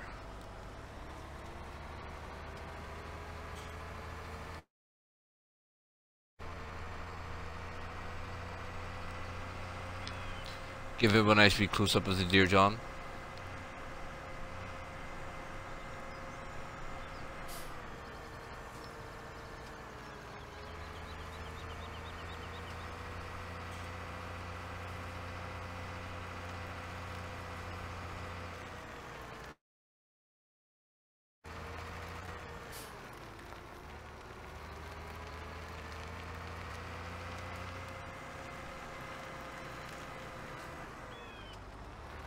[SPEAKER 1] Give him a nice wee close up of the Deere, John.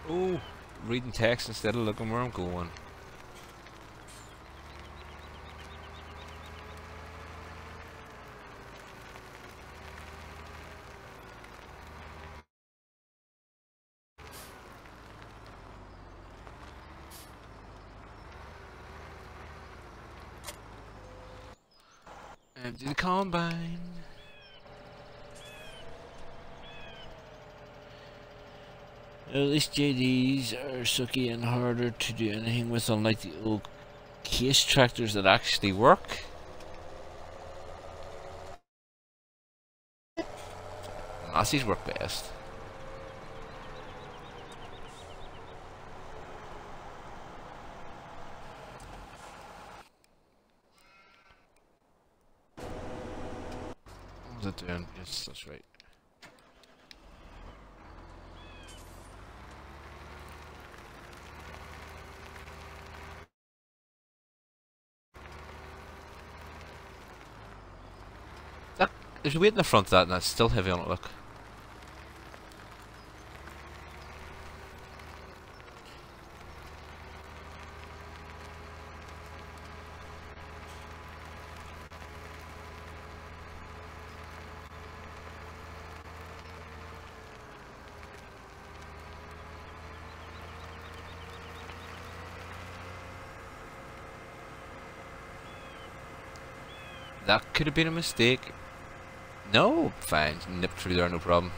[SPEAKER 1] Oh, reading text instead of looking where I'm going. Empty the combine. At least JDs are sucky and harder to do anything with, unlike the old case tractors that actually work. Massey's work best. What was it doing? Yes, that's right. There's a weight in the front of that, and that's still heavy on it, look. That could have been a mistake. No, fine. Nip through there, no problem.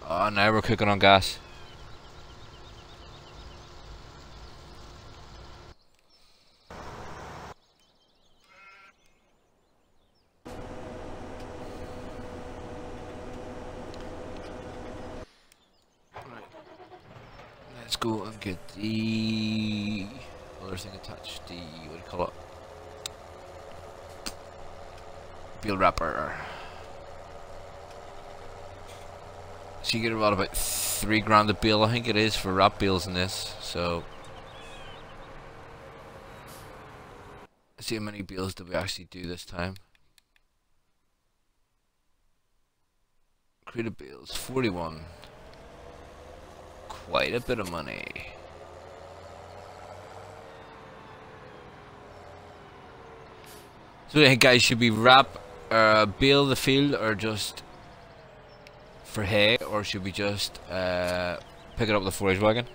[SPEAKER 1] Oh, now we're cooking on gas. Let's go and get the other thing attached. The, what do you call it? Bale wrapper. So you get about 3 grand a bale, I think it is, for wrap bales in this. So let's see how many bales did we actually do this time. Creative bales, 41. Quite a bit of money. So hey guys, should we wrap bale the field or just for hay, or should we just pick it up with the forage wagon?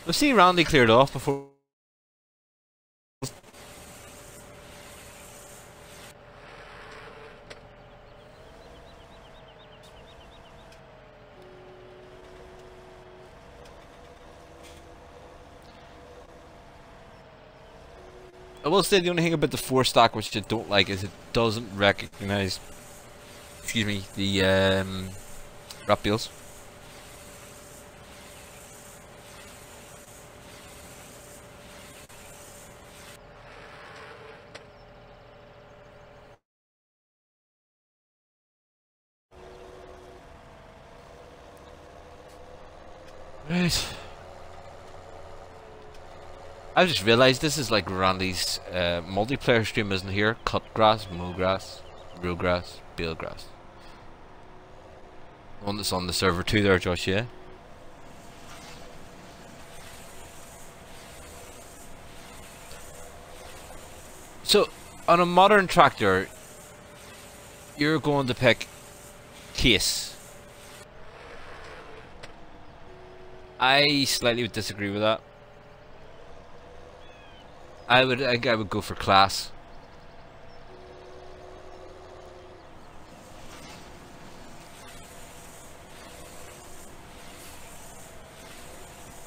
[SPEAKER 1] Let's see Randy cleared off before. I will say the only thing about the 4-stack which I don't like is it doesn't recognize, excuse me, the wrap bales. Right. I just realised this is like Randy's multiplayer stream, isn't here? Cut grass, mow grass, real grass, bale grass. One that's on the server too there, Josh, yeah? So, on a modern tractor, you're going to pick case. I slightly would disagree with that. I think I would go for class.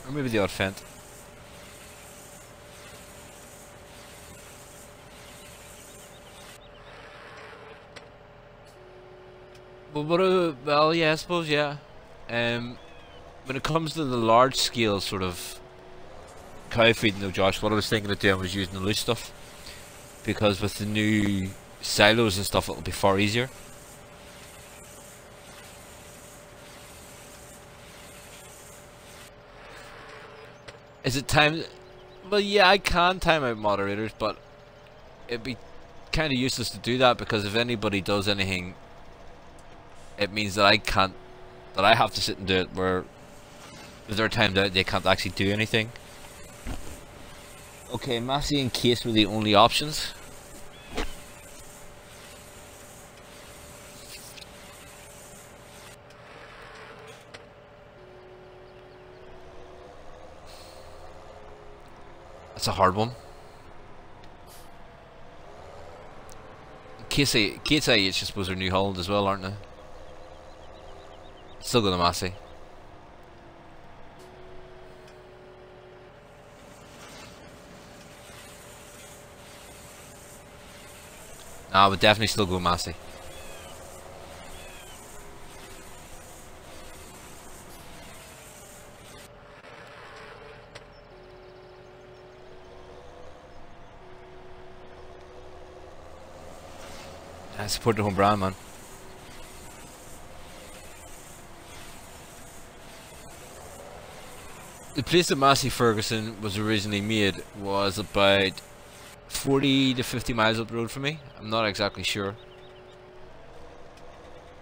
[SPEAKER 1] Or maybe the odd fent. Well, yeah, I suppose, yeah. When it comes to the large scale sort of cow feeding though, Josh, what I was thinking of doing was using the loose stuff. Because with the new silos and stuff, it'll be far easier. Is it time? Well, yeah, I can time out moderators, but it'd be kind of useless to do that because if anybody does anything, it means that I have to sit and do it, where if they're timed out, they can't actually do anything. Okay, Massey and Case were the only options. That's a hard one. Case I suppose are New Holland as well, aren't they? Still go to Massey. Nah, I would definitely still go Massey. I support the home brand, man. The place that Massey Ferguson was originally made was about 40 to 50 miles up the road from me. I'm not exactly sure.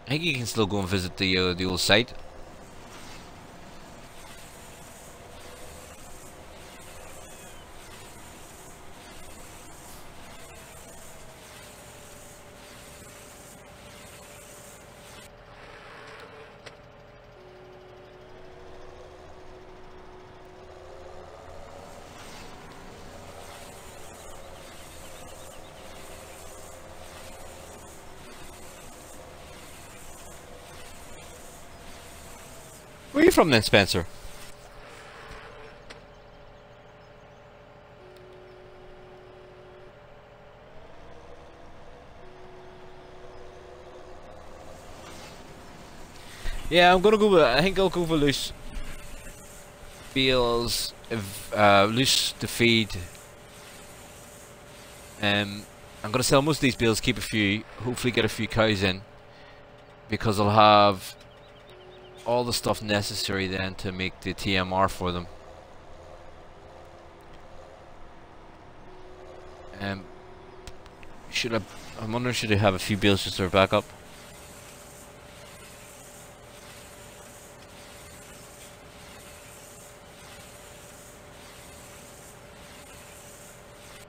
[SPEAKER 1] I think you can still go and visit the old site. Where are you from then, Spencer? Yeah, I'm gonna go with, I think I'll go for loose bales, loose to feed. I'm gonna sell most of these bales, keep a few, hopefully get a few cows in, because I'll have all the stuff necessary then to make the TMR for them. I'm wondering, should I have a few bales just for backup?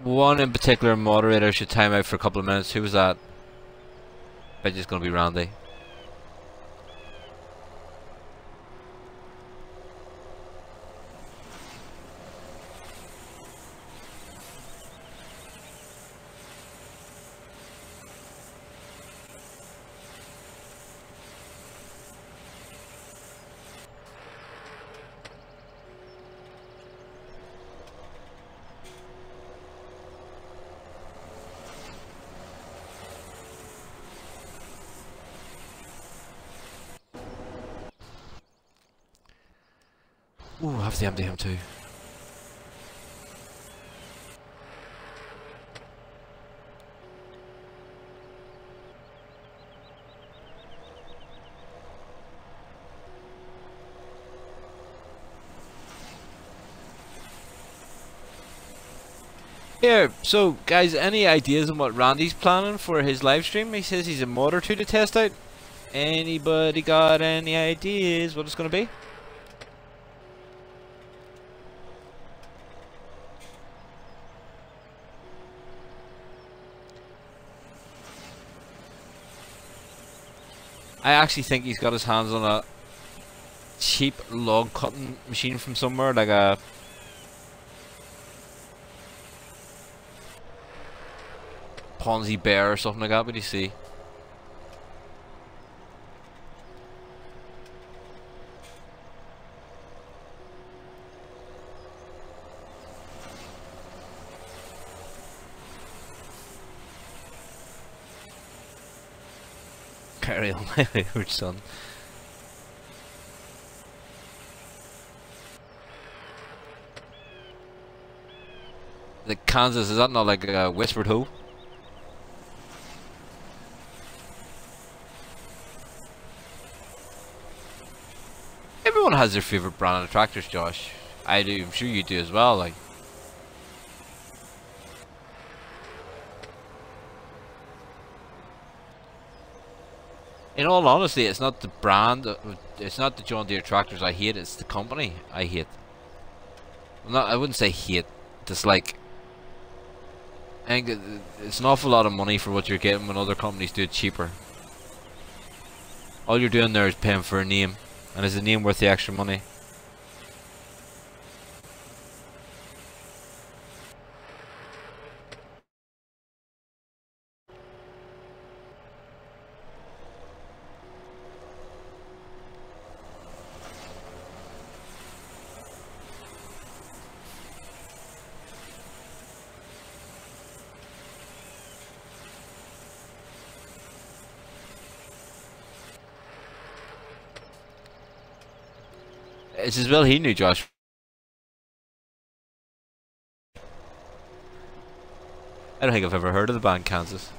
[SPEAKER 1] One in particular moderator should time out for a couple of minutes. Who was that? I bet it's gonna be Randy. Ooh, I have the MDM too. Here, so guys, any ideas on what Randy's planning for his live stream? He says he's a mod or two to test out. Anybody got any ideas what it's going to be? I actually think he's got his hands on a cheap log cutting machine from somewhere, like a Ponzi Bear or something like that. What do you see? Carry on, my wayward son. The Kansas, is that not like a whispered hoe? Everyone has their favourite brand of tractors, Josh. I do, I'm sure you do as well, like. In all honesty, it's not the brand, it's not the John Deere tractors I hate, it's the company I hate. Well, I wouldn't say hate, dislike. I think it's an awful lot of money for what you're getting when other companies do it cheaper. All you're doing there is paying for a name. And is the name worth the extra money? It's as well he knew, Josh. I don't think I've ever heard of the band Kansas.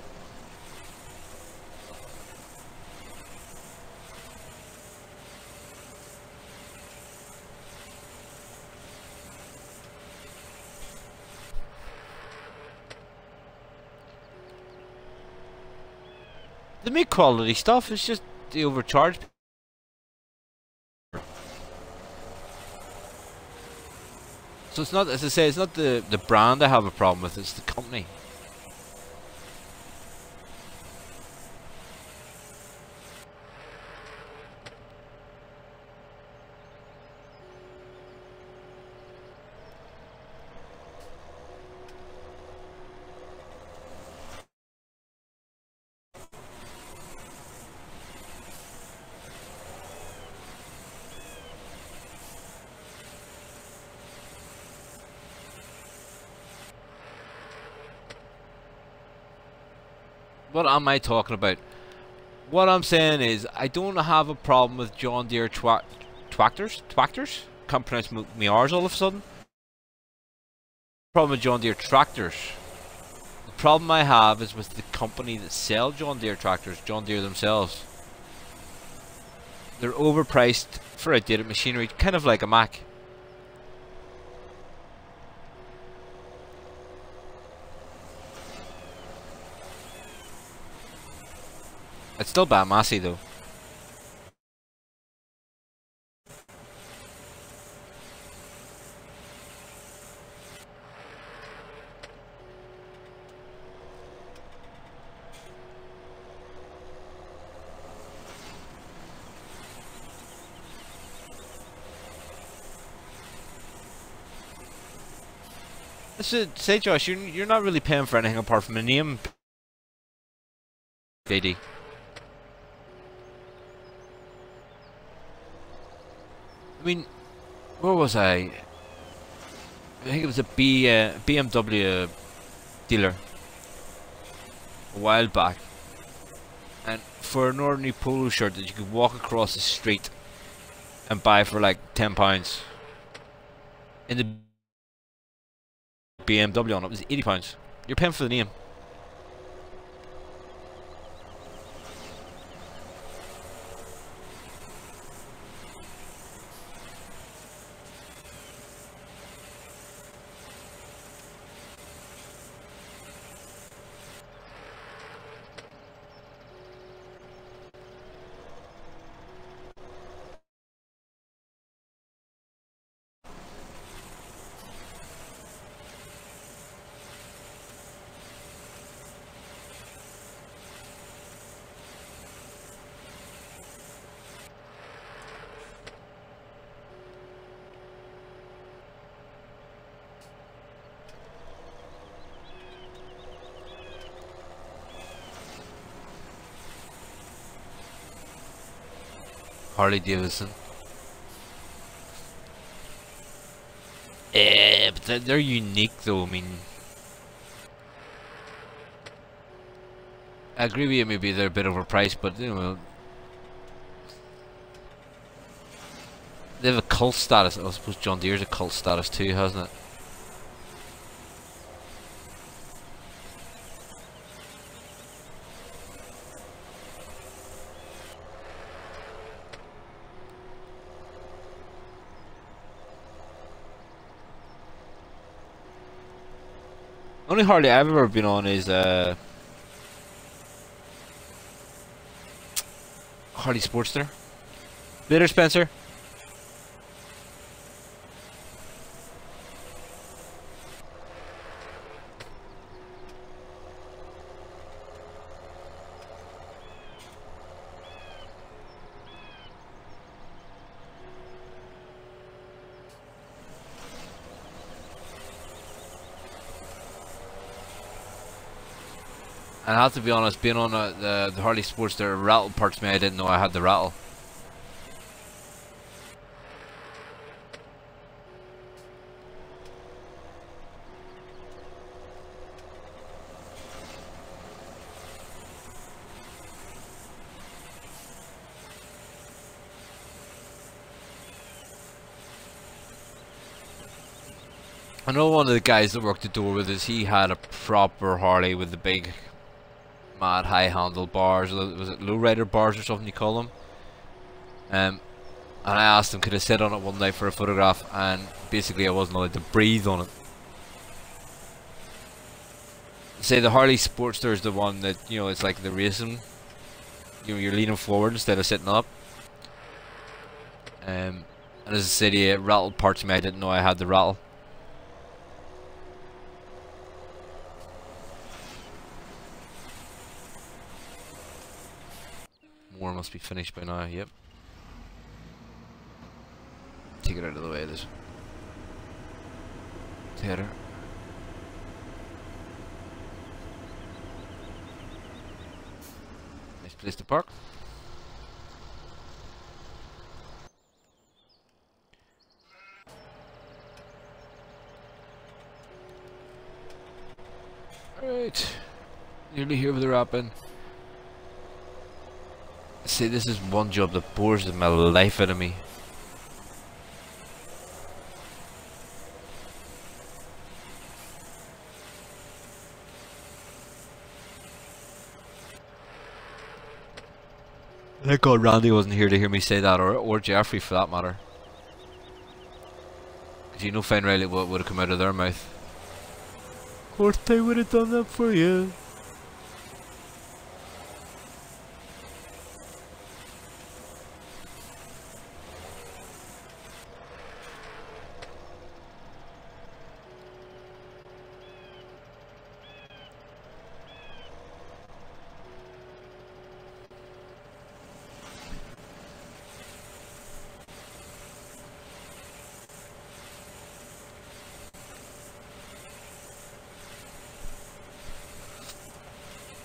[SPEAKER 1] They make quality stuff, it's just they overcharge. So it's not, as I say, it's not the brand I have a problem with, it's the company. What am I talking about? What I'm saying is, I don't have a problem with John Deere tractors? Can't pronounce my R's all of a sudden. Problem with John Deere tractors. The problem I have is with the company that sell John Deere tractors, John Deere themselves. They're overpriced for outdated machinery, kind of like a Mac. It's still bad massy though. I should say, Josh, you're not really paying for anything apart from a name, JD. I mean, where was I? I think it was a BMW dealer a while back, and for an ordinary polo shirt that you could walk across the street and buy for like £10, in the BMW on it was £80. You're paying for the name. Harley Davidson. But they're unique though. I mean, I agree with you. Maybe they're a bit overpriced, but you know, they have a cult status. I suppose John Deere's a cult status too, hasn't it? Only Harley I've ever been on is Harley Sportster. Later, Spencer. And I have to be honest, being on the Harley Sportster rattle parts me. I didn't know I had the rattle. I know one of the guys that worked the door with us, he had a proper Harley with the big mad high handlebars. Was it lowrider bars or something you call them? And I asked him could I sit on it one night for a photograph, and basically I wasn't allowed to breathe on it. Say the Harley Sportster is the one that, you know, it's like the racing, you know, you're leaning forward instead of sitting up. And as I said, it rattled parts of me. I didn't know I had the rattle. More must be finished by now, yep. Take it out of the way, this header. Nice place to park. Alright. Nearly here with the wrapping. See, this is one job that bores the life out of me. Thank God Randy wasn't here to hear me say that, or Jeffrey for that matter. Because you know fine rightly what would have come out of their mouth. Of course they would have done that for you.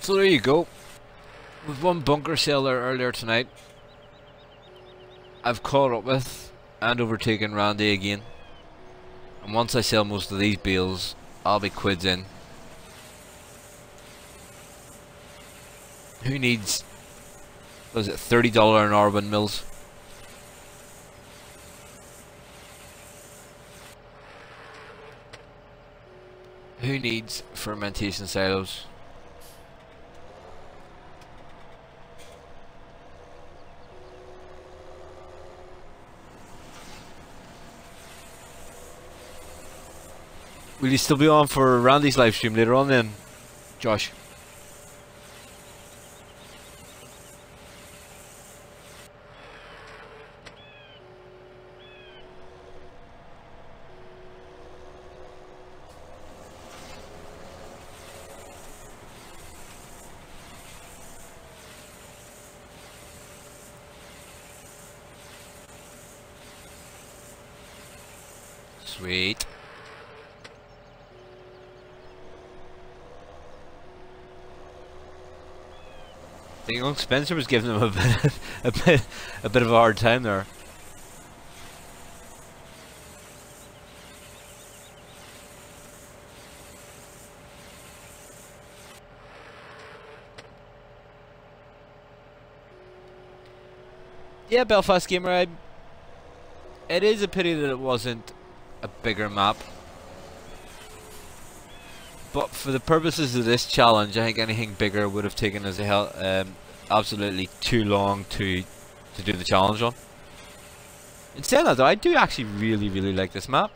[SPEAKER 1] So there you go. With one bunker sale there earlier tonight, I've caught up with and overtaken Randy again. And once I sell most of these bales, I'll be quids in. Who needs, what is it, $30 an hour windmills? Who needs fermentation silos? Will you still be on for Randy's live stream later on then, Josh? Sweet. The young Spencer was giving him a bit of a hard time there. Yeah, Belfast Gamer, it is a pity that it wasn't a bigger map. But for the purposes of this challenge, I think anything bigger would have taken us absolutely too long to do the challenge on. In saying that though, I do actually really like this map.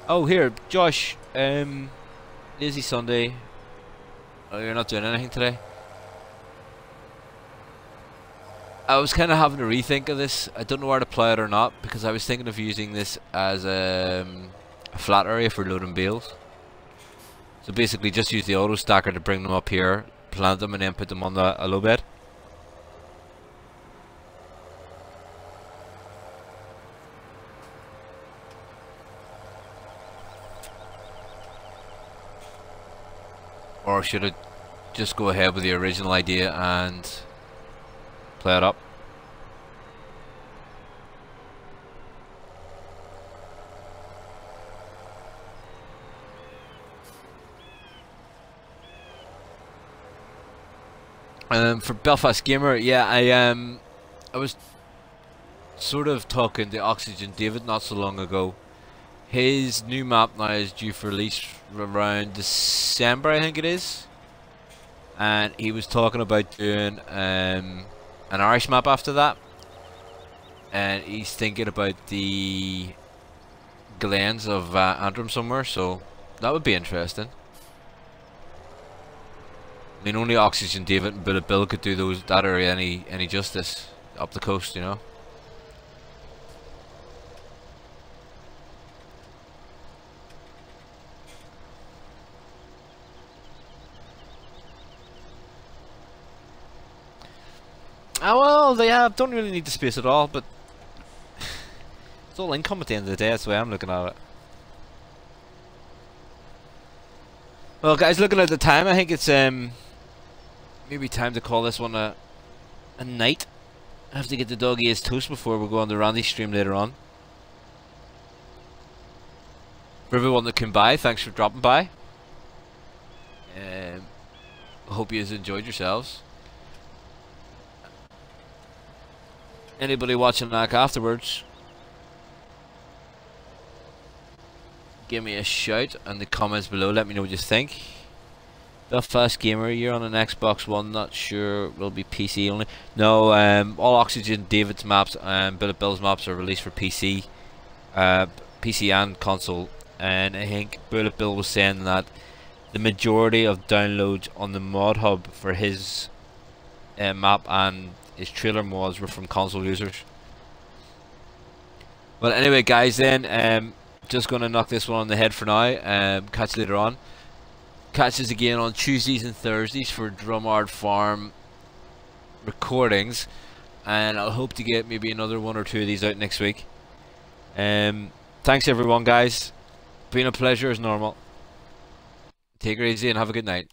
[SPEAKER 1] Oh, here, Josh, Lazy Sunday. Oh, you're not doing anything today? I was kind of having to rethink of this. I don't know where to play it or not, because I was thinking of using this as a flat area for loading bales. So basically just use the auto stacker to bring them up here, plant them and then put them on a low bed. Or should I just go ahead with the original idea and play it up? For Belfast Gamer, yeah, I was sort of talking to Oxygen David not so long ago. His new map now is due for release around December, I think it is, and he was talking about doing an Irish map after that, and he's thinking about the glens of Antrim somewhere, so that would be interesting. I mean, only Oxygen David and Bullet Bill could do that area any justice up the coast, you know. Oh well, they don't really need the space at all, but it's all income at the end of the day. That's the way I'm looking at it. Well, guys, looking at the time, I think it's maybe time to call this one a night. I have to get the doggy his toast before we go on the Randy stream later on. For everyone that came by, thanks for dropping by. I hope you enjoyed yourselves. Anybody watching back afterwards, give me a shout in the comments below. Let me know what you think. Belfast Gamer, you're on an Xbox One. Not sure will be PC only. No, all Oxygen David's maps and Bullet Bill's maps are released for PC, PC and console. And I think Bullet Bill was saying that the majority of downloads on the mod hub for his map and his trailer mods were from console users. Well, anyway, guys, then just gonna knock this one on the head for now. Catch you later on. Catch us again on Tuesdays and Thursdays for Drumard Farm recordings, and I'll hope to get maybe another one or two of these out next week. Thanks everyone, guys. Been a pleasure as normal. Take it easy and have a good night.